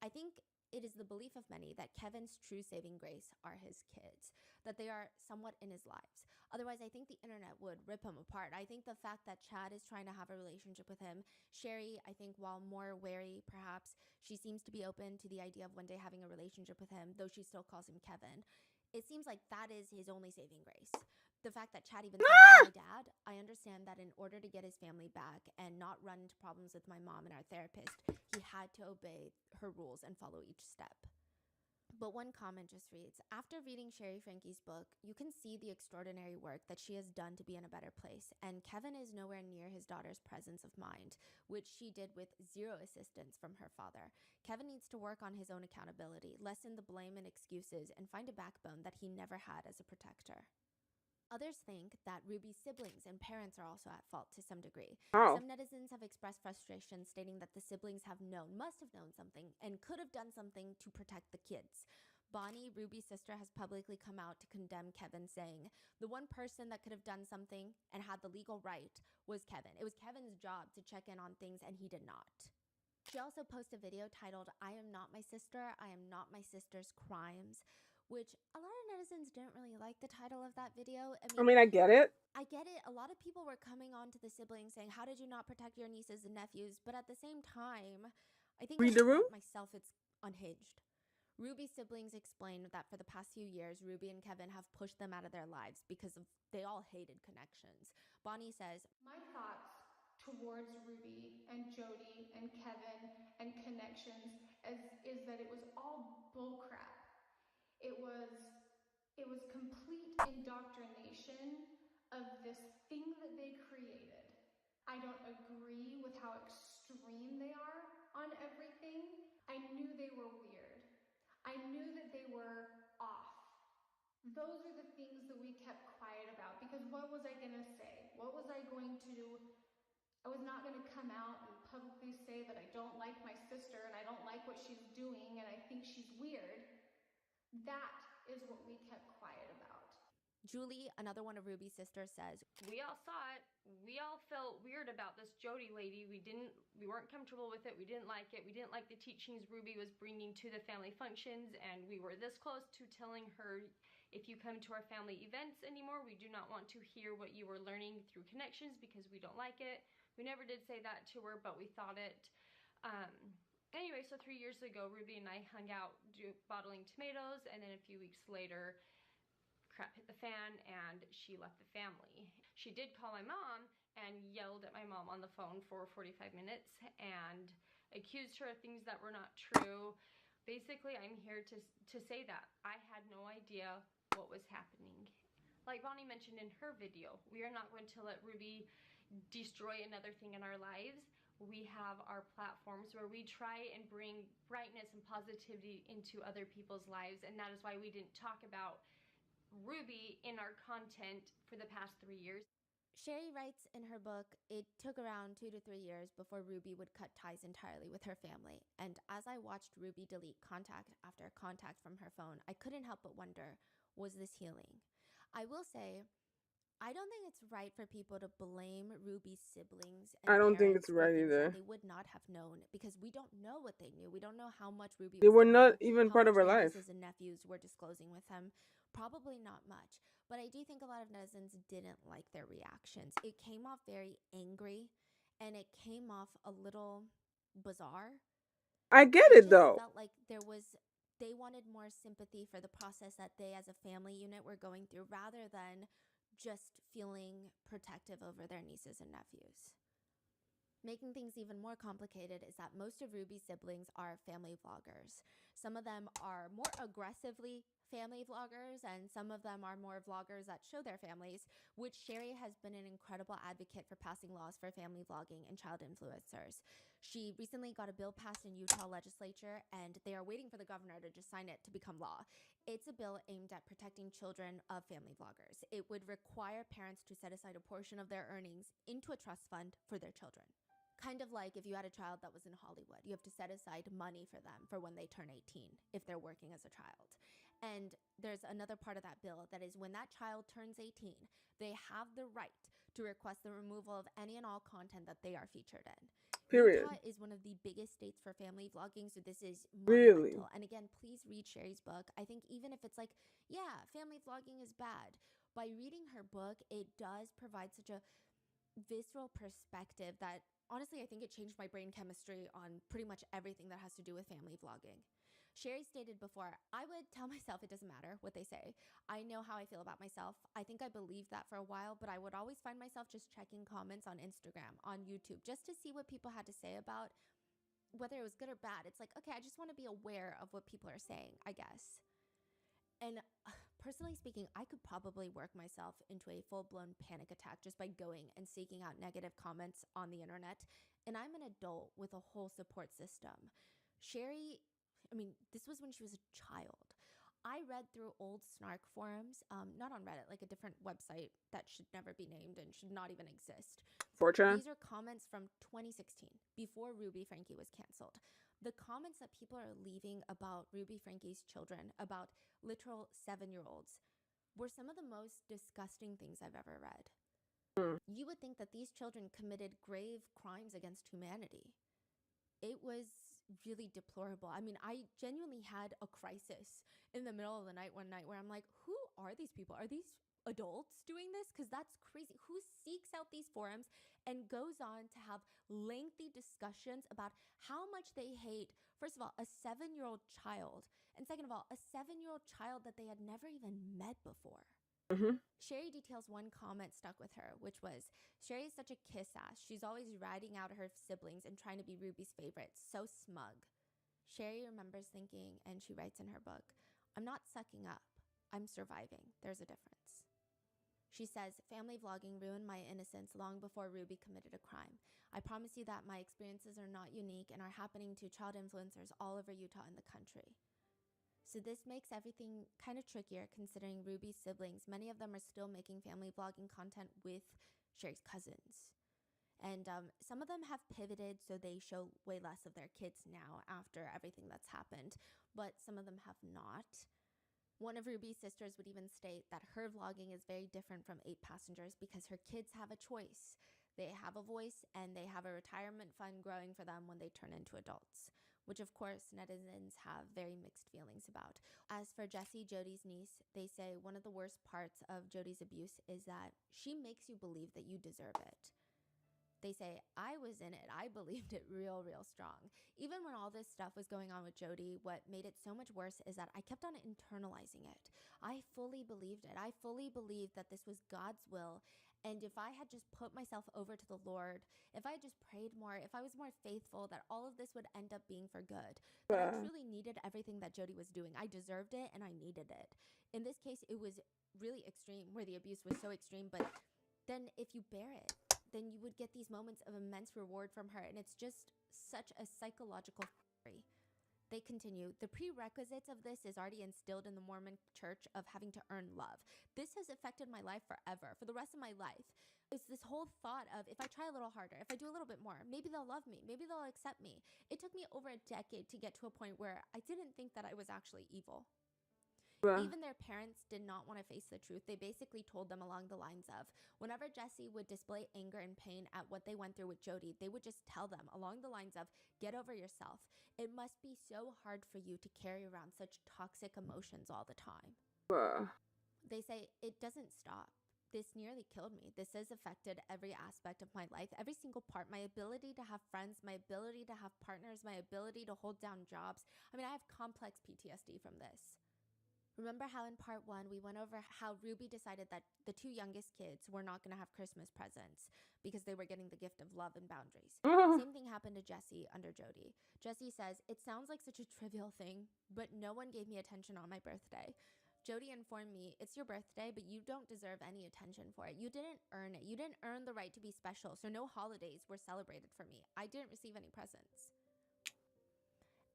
I think It is the belief of many that Kevin's true saving grace are his kids, that they are somewhat in his lives. Otherwise, I think the internet would rip him apart. I think the fact that Chad is trying to have a relationship with him, Sherry, I think while more wary perhaps, she seems to be open to the idea of one day having a relationship with him, though she still calls him Kevin. It seems like that is his only saving grace. The fact that Chad even said to my dad, I understand that in order to get his family back and not run into problems with my mom and our therapist, he had to obey her rules and follow each step. But one comment just reads, after reading Sherry Frankie's book, you can see the extraordinary work that she has done to be in a better place, and Kevin is nowhere near his daughter's presence of mind, which she did with zero assistance from her father. Kevin needs to work on his own accountability, lessen the blame and excuses, and find a backbone that he never had as a protector. Others think that Ruby's siblings and parents are also at fault to some degree. Oh. Some netizens have expressed frustration, stating that the siblings must have known something, and could have done something to protect the kids. Bonnie, Ruby's sister, has publicly come out to condemn Kevin, saying, the one person that could have done something and had the legal right was Kevin. It was Kevin's job to check in on things, and he did not. She also posted a video titled, I am not my sister, I am not my sister's crimes, which a lot of netizens didn't really like the title of that video. I mean, I get it. I get it. A lot of people were coming on to the siblings saying, how did you not protect your nieces and nephews? But at the same time, I think Read the room? myself, it's unhinged. Ruby's siblings explained that for the past few years, Ruby and Kevin have pushed them out of their lives because they all hated connections. Bonnie says, my thoughts towards Ruby and Jody and Kevin and connections is that it was all bullcrap. It was complete indoctrination of this thing that they created. I don't agree with how extreme they are on everything. I knew they were weird. I knew that they were off. Those are the things that we kept quiet about, because what was I going to say? What was I going to do? I was not going to come out and publicly say that I don't like my sister and I don't like what she's doing and I think she's weird. That is what we kept quiet about. Julie, another one of Ruby's sisters, says, we all saw it. We all felt weird about this Jody lady. We weren't comfortable with it. We didn't like it. We didn't like the teachings Ruby was bringing to the family functions, and we were this close to telling her, if you come to our family events anymore, we do not want to hear what you were learning through connections because we don't like it. We never did say that to her, but we thought it. Anyway, so 3 years ago, Ruby and I hung out bottling tomatoes, and then a few weeks later, crap hit the fan and she left the family. She did call my mom and yelled at my mom on the phone for 45 minutes and accused her of things that were not true. Basically, I'm here to say that I had no idea what was happening. Like Bonnie mentioned in her video, we are not going to let Ruby destroy another thing in our lives. We have our platforms where we try and bring brightness and positivity into other people's lives, and that is why we didn't talk about Ruby in our content for the past 3 years. Sherry writes in her book, it took around 2 to 3 years before Ruby would cut ties entirely with her family. And as I watched Ruby delete contact after contact from her phone, I couldn't help but wonder, was this healing? I will say, I don't think it's right for people to blame Ruby's siblings and I don't think parents it's right for things either. that they would not have known, because we don't know what they knew. We don't know how much Ruby They was were learning, not even how part of much her their life. nieces and nephews were disclosing with them. Probably not much. But I do think a lot of netizens didn't like their reactions. It came off very angry, and it came off a little bizarre. I get It it just though. felt like they wanted more sympathy for the process that they as a family unit were going through, rather than just feeling protective over their nieces and nephews. Making things even more complicated is that most of Ruby's siblings are family vloggers. Some of them are more aggressively family vloggers, and some of them are more vloggers that show their families, which Sherry has been an incredible advocate for passing laws for family vlogging and child influencers. She recently got a bill passed in Utah legislature, and they are waiting for the governor to just sign it to become law. It's a bill aimed at protecting children of family vloggers. It would require parents to set aside a portion of their earnings into a trust fund for their children. Kind of like if you had a child that was in Hollywood, you have to set aside money for them for when they turn 18 if they're working as a child. And there's another part of that bill that is, when that child turns 18, they have the right to request the removal of any and all content that they are featured in. Period. Utah is one of the biggest states for family vlogging, so this is Really? monumental. And again, please read Sherry's book. I think even if it's like, yeah, family vlogging is bad, by reading her book, it does provide such a visceral perspective that honestly, I think it changed my brain chemistry on pretty much everything that has to do with family vlogging. Sherry stated before, I would tell myself it doesn't matter what they say. I know how I feel about myself. I think I believed that for a while, but I would always find myself just checking comments on Instagram, on YouTube, just to see what people had to say about whether it was good or bad. It's like, okay, I just want to be aware of what people are saying, I guess. And personally speaking, I could probably work myself into a full-blown panic attack just by going and seeking out negative comments on the internet. And I'm an adult with a whole support system. Sherry, I mean, this was when she was a child. I read through old snark forums, not on Reddit, like a different website that should never be named and should not even exist. 4chan? These are comments from 2016, before Ruby Frankie was canceled. The comments that people are leaving about Ruby Frankie's children, about literal 7-year-olds, were some of the most disgusting things I've ever read. You would think that these children committed grave crimes against humanity. It was really deplorable. I mean, I genuinely had a crisis in the middle of the night one night where I'm like, who are these people? Are these adults doing this? Because that's crazy. Who seeks out these forums and goes on to have lengthy discussions about how much they hate, first of all, a 7-year-old child, and second of all, a 7-year-old child that they had never even met before? Sherry details one comment stuck with her, which was, Sherry is such a kiss ass. She's always ratting out her siblings and trying to be Ruby's favorite. So smug. Sherry remembers thinking, and she writes in her book, I'm not sucking up. I'm surviving. There's a difference. She says, family vlogging ruined my innocence long before Ruby committed a crime. I promise you that my experiences are not unique and are happening to child influencers all over Utah and the country. So this makes everything kind of trickier considering Ruby's siblings, many of them are still making family vlogging content with Sherry's cousins. And some of them have pivoted, so they show way less of their kids now after everything that's happened, but some of them have not. One of Ruby's sisters would even state that her vlogging is very different from 8 Passengers because her kids have a choice. They have a voice and they have a retirement fund growing for them when they turn into adults, which of course netizens have very mixed feelings about. As for Jessie, Jody's niece, they say one of the worst parts of Jody's abuse is that she makes you believe that you deserve it. They say, I was in it. I believed it real strong. Even when all this stuff was going on with Jody, what made it so much worse is that I kept on internalizing it. I fully believed it. I fully believed that this was God's will. And if I had just put myself over to the Lord, if I had just prayed more, if I was more faithful, that all of this would end up being for good. That I truly needed everything that Jody was doing. I deserved it and I needed it. In this case, it was really extreme, where the abuse was so extreme, but then if you bear it, then you would get these moments of immense reward from her, and it's just such a psychological theory. They continue, the prerequisites of this is already instilled in the Mormon church of having to earn love. This has affected my life forever, for the rest of my life. It's this whole thought of, if I try a little harder, if I do a little bit more, maybe they'll love me, maybe they'll accept me. It took me over a decade to get to a point where I didn't think that I was actually evil. Even their parents did not want to face the truth. They basically told them along the lines of, whenever Jessie would display anger and pain at what they went through with Jody, they would just tell them along the lines of, get over yourself. It must be so hard for you to carry around such toxic emotions all the time. They say, it doesn't stop. This nearly killed me. This has affected every aspect of my life, every single part, my ability to have friends, my ability to have partners, my ability to hold down jobs. I mean, I have complex PTSD from this. Remember how in part 1 we went over how Ruby decided that the 2 youngest kids were not going to have Christmas presents because they were getting the gift of love and boundaries. Same thing happened to Jessie under Jody. Jessie says, it sounds like such a trivial thing, but no one gave me attention on my birthday. Jody informed me, it's your birthday, but you don't deserve any attention for it. You didn't earn it. You didn't earn the right to be special, so no holidays were celebrated for me. I didn't receive any presents.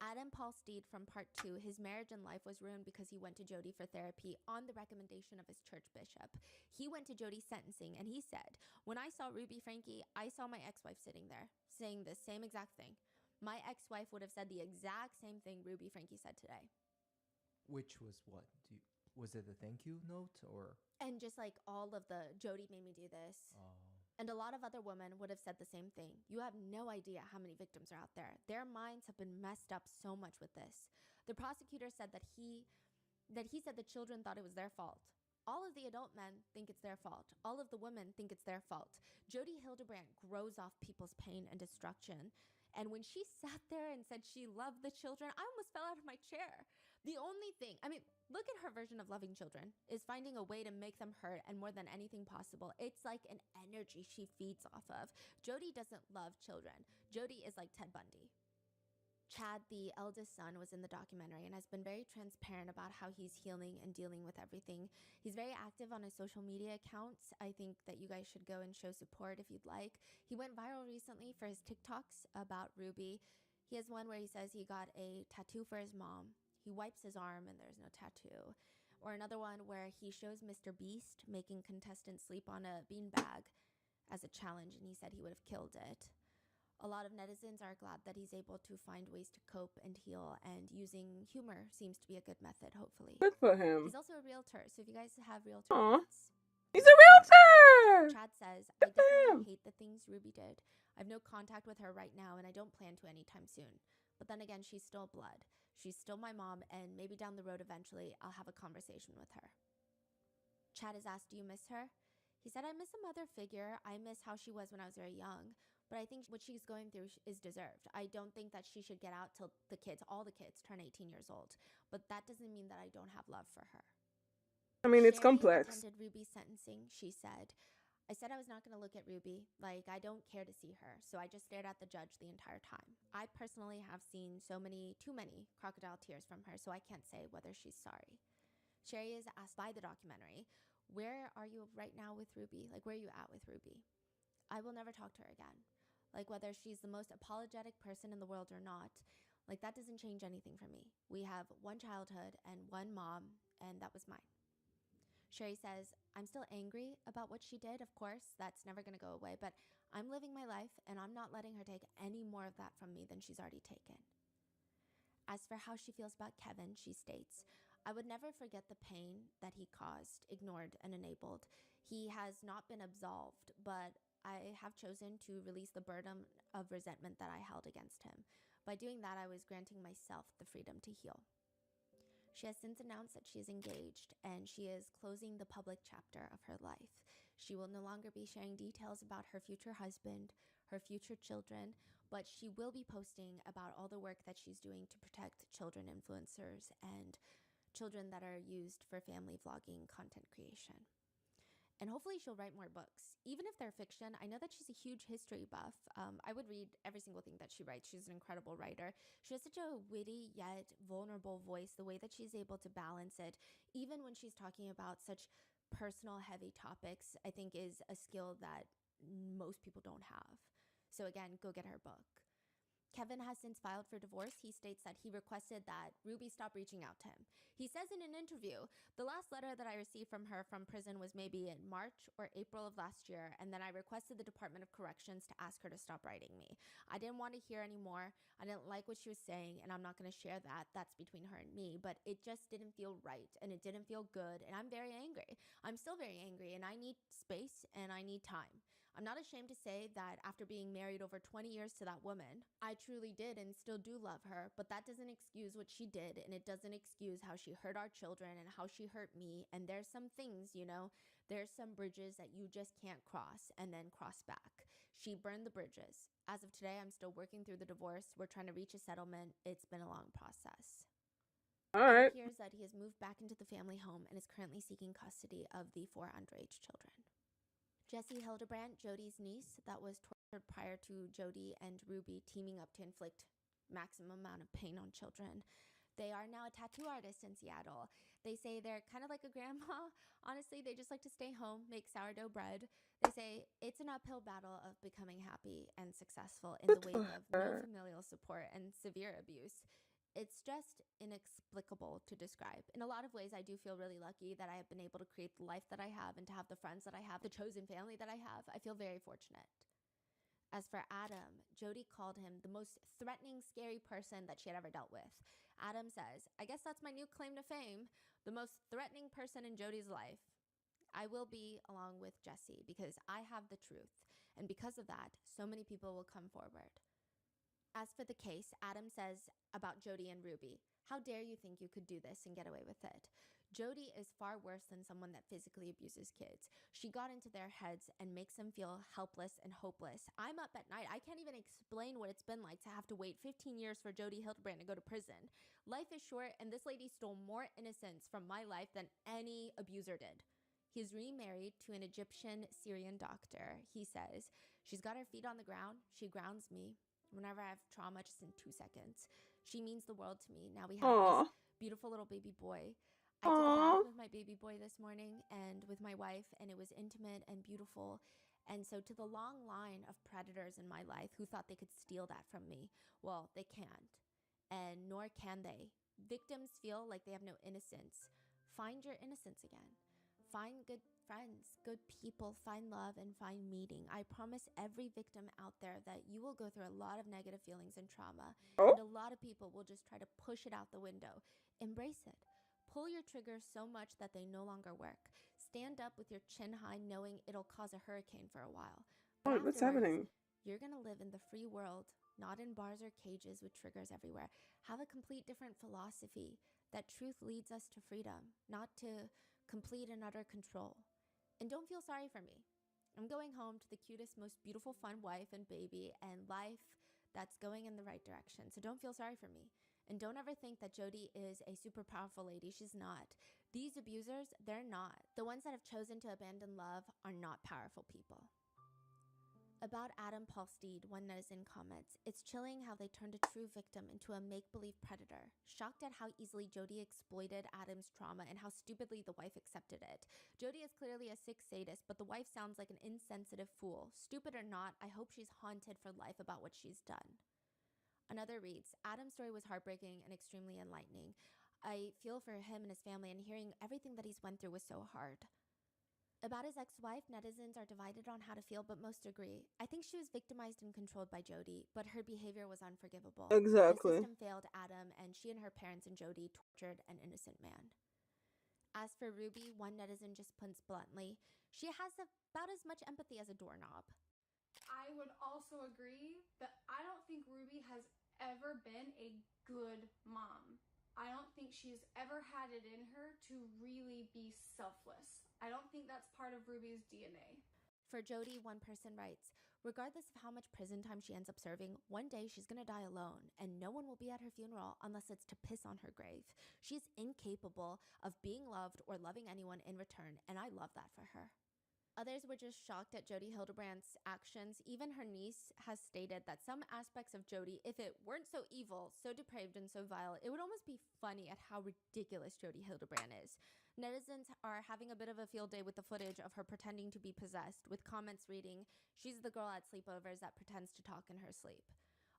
Adam Paul Steed from part 2, his marriage and life was ruined because he went to Jody for therapy on the recommendation of his church bishop. He went to Jody's sentencing and he said, when I saw Ruby Frankie, I saw my ex-wife sitting there saying the same exact thing. My ex-wife would have said the exact same thing Ruby Frankie said today. Which was what? Was it a thank you note or? And just like all of the, Jody made me do this. And a lot of other women would have said the same thing. You have no idea how many victims are out there. Their minds have been messed up so much with this. The prosecutor said that he said the children thought it was their fault. All of the adult men think it's their fault. All of the women think it's their fault. Jodi Hildebrandt grows off people's pain and destruction. And when she sat there and said she loved the children, I almost fell out of my chair. The only thing, look at her version of loving children, is finding a way to make them hurt, and more than anything possible, it's like an energy she feeds off of. Jodi doesn't love children. Jodi is like Ted Bundy. Chad, the eldest son, was in the documentary and has been very transparent about how he's healing and dealing with everything. He's very active on his social media accounts. I think that you guys should go and show support if you'd like. He went viral recently for his TikToks about Ruby. He has one where he says he got a tattoo for his mom. He wipes his arm and there's no tattoo. Or another one where he shows Mr. Beast making contestants sleep on a beanbag as a challenge, and he said he would have killed it. A lot of netizens are glad that he's able to find ways to cope and heal, and using humor seems to be a good method, hopefully. Good for him. He's also a realtor, so if you guys have realtor Aw. needs. He's a realtor! Chad says, I definitely hate the things Ruby did. I have no contact with her right now, and I don't plan to anytime soon. But then again, she's still blood. She's still my mom, and maybe down the road eventually, I'll have a conversation with her. Chad is asked, do you miss her? He said, I miss a mother figure. I miss how she was when I was very young. But I think what she's going through is deserved. I don't think that she should get out till all the kids turn 18 years old. But that doesn't mean that I don't have love for her. It's Sherry complex. attended Ruby's sentencing. She said, I said I was not going to look at Ruby. I don't care to see her. So I just stared at the judge the entire time. I personally have seen too many crocodile tears from her, so I can't say whether she's sorry. Sherry is asked by the documentary, where are you right now with Ruby? Where are you at with Ruby? I will never talk to her again. Whether she's the most apologetic person in the world or not, that doesn't change anything for me. We have one childhood and one mom, and that was mine. Sherry says, I'm still angry about what she did, of course. That's never going to go away, but I'm living my life, and I'm not letting her take any more of that from me than she's already taken. As for how she feels about Kevin, she states, I would never forget the pain that he caused, ignored, and enabled. He has not been absolved, but I have chosen to release the burden of resentment that I held against him. By doing that, I was granting myself the freedom to heal. She has since announced that she is engaged, and she is closing the public chapter of her life. She will no longer be sharing details about her future husband, her future children, but she will be posting about all the work that she's doing to protect children influencers and children that are used for family vlogging content creation. And hopefully she'll write more books. Even if they're fiction, I know that she's a huge history buff. I would read every single thing that she writes. She's an incredible writer. She has such a witty yet vulnerable voice. The way that she's able to balance it, even when she's talking about such personal, heavy topics, I think is a skill that most people don't have. So again, go get her book. Kevin has since filed for divorce. He states that he requested that Ruby stop reaching out to him. He says in an interview, the last letter that I received from her from prison was maybe in March or April of last year, and then I requested the Department of Corrections to ask her to stop writing me. I didn't want to hear anymore. I didn't like what she was saying, and I'm not going to share that. That's between her and me, but it just didn't feel right, and it didn't feel good, and I'm very angry. I'm still very angry, and I need space, and I need time. I'm not ashamed to say that after being married over 20 years to that woman, I truly did and still do love her, but that doesn't excuse what she did, and it doesn't excuse how she hurt our children and how she hurt me. And there's some things, there's some bridges that you just can't cross and then cross back. She burned the bridges. As of today, I'm still working through the divorce. We're trying to reach a settlement. It's been a long process. All right. It appears that he has moved back into the family home and is currently seeking custody of the 4 underage children. Jessie Hildebrandt, Jodi's niece, that was tortured prior to Jodi and Ruby teaming up to inflict maximum amount of pain on children. They are now a tattoo artist in Seattle. They say they're kind of like a grandma. Honestly, they just like to stay home, make sourdough bread. They say it's an uphill battle of becoming happy and successful in the wake of no familial support and severe abuse. It's just inexplicable to describe. In a lot of ways, I do feel really lucky that I have been able to create the life that I have and to have the friends that I have, the chosen family that I have. I feel very fortunate. As for Adam, Jodi called him the most threatening, scary person that she had ever dealt with. Adam says, I guess that's my new claim to fame, the most threatening person in Jodi's life. I will be along with Jesse because I have the truth. And because of that, so many people will come forward. As for the case, Adam says about Jody and Ruby, how dare you think you could do this and get away with it? Jody is far worse than someone that physically abuses kids. She got into their heads and makes them feel helpless and hopeless. I'm up at night. I can't even explain what it's been like to have to wait 15 years for Jody Hildebrand to go to prison. Life is short, and this lady stole more innocence from my life than any abuser did. He's remarried to an Egyptian Syrian doctor. He says, she's got her feet on the ground. She grounds me. Whenever I have trauma, just in 2 seconds. She means the world to me. Now we have Aww. this beautiful little baby boy. I took a bath with my baby boy this morning and with my wife, and it was intimate and beautiful. And so to the long line of predators in my life who thought they could steal that from me, well, they can't. And nor can they. Victims feel like they have no innocence. Find your innocence again. Find good friends, good people, find love, and find meaning. I promise every victim out there that you will go through a lot of negative feelings and trauma, and a lot of people will just try to push it out the window. Embrace it. Pull your trigger so much that they no longer work. Stand up with your chin high knowing it'll cause a hurricane for a while. But What's happening? You're going to live in the free world, not in bars or cages with triggers everywhere. Have a complete different philosophy that truth leads us to freedom, not to complete and utter control. And don't feel sorry for me. I'm going home to the cutest, most beautiful, fun wife and baby and life that's going in the right direction. So don't feel sorry for me. And don't ever think that Jody is a super powerful lady. She's not. These abusers, they're not. The ones that have chosen to abandon love are not powerful people. About Adam Paulsteed, one netizen comments, it's chilling how they turned a true victim into a make-believe predator. Shocked at how easily Jody exploited Adam's trauma and how stupidly the wife accepted it. Jody is clearly a sick sadist, but the wife sounds like an insensitive fool. Stupid or not, I hope she's haunted for life about what she's done. Another reads, Adam's story was heartbreaking and extremely enlightening. I feel for him and his family, and hearing everything that he's went through was so hard. About his ex-wife, netizens are divided on how to feel, but most agree. I think she was victimized and controlled by Jody, but her behavior was unforgivable. Exactly. The system failed Adam, and she and her parents and Jody tortured an innocent man. As for Ruby, one netizen just puts bluntly, she has about as much empathy as a doorknob. I would also agree that I don't think Ruby has ever been a good mom. I don't think she's ever had it in her to really be selfless. I don't think that's part of Ruby's DNA. For Jody, one person writes, regardless of how much prison time she ends up serving, one day she's gonna die alone, and no one will be at her funeral unless it's to piss on her grave. She's incapable of being loved or loving anyone in return, and I love that for her. Others were just shocked at Jody Hildebrandt's actions. Even her niece has stated that some aspects of Jody, if it weren't so evil, so depraved, and so vile, it would almost be funny at how ridiculous Jody Hildebrandt is. Netizens are having a bit of a field day with the footage of her pretending to be possessed, with comments reading, she's the girl at sleepovers that pretends to talk in her sleep.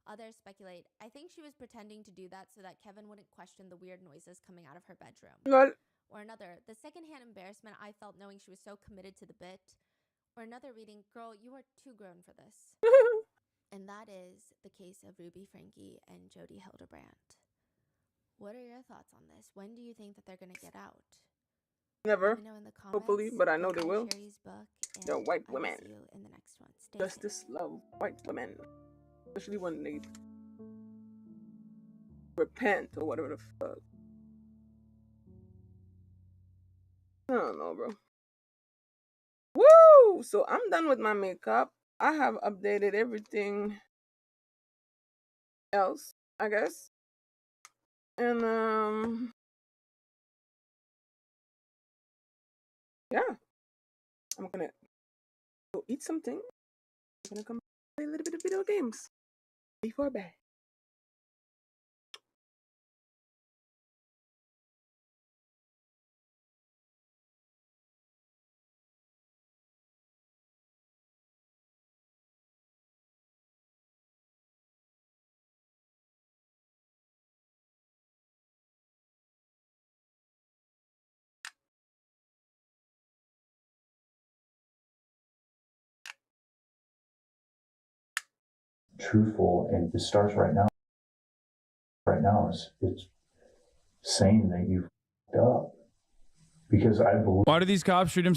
Others speculate, I think she was pretending to do that so that Kevin wouldn't question the weird noises coming out of her bedroom. Or another, the secondhand embarrassment I felt knowing she was so committed to the bit. Or another reading, girl, you are too grown for this. And that is the case of Ruby Frankie and Jody Hildebrandt. What are your thoughts on this? When do you think that they're going to get out? Never. Let me know in the comments. Hopefully, but I know they will. Sherry's book, and they're white women. I will see you in the next one. Stay Justice safe. love white women. Especially when they repent or whatever the fuck. I don't know, bro. Woo! So I'm done with my makeup. I have updated everything else, I guess. And yeah. I'm gonna go eat something. I'm gonna come play a little bit of video games before bed. Truthful, and it starts right now. Right now, it's saying that you f***ed up, because I believe. Why do these cops treat him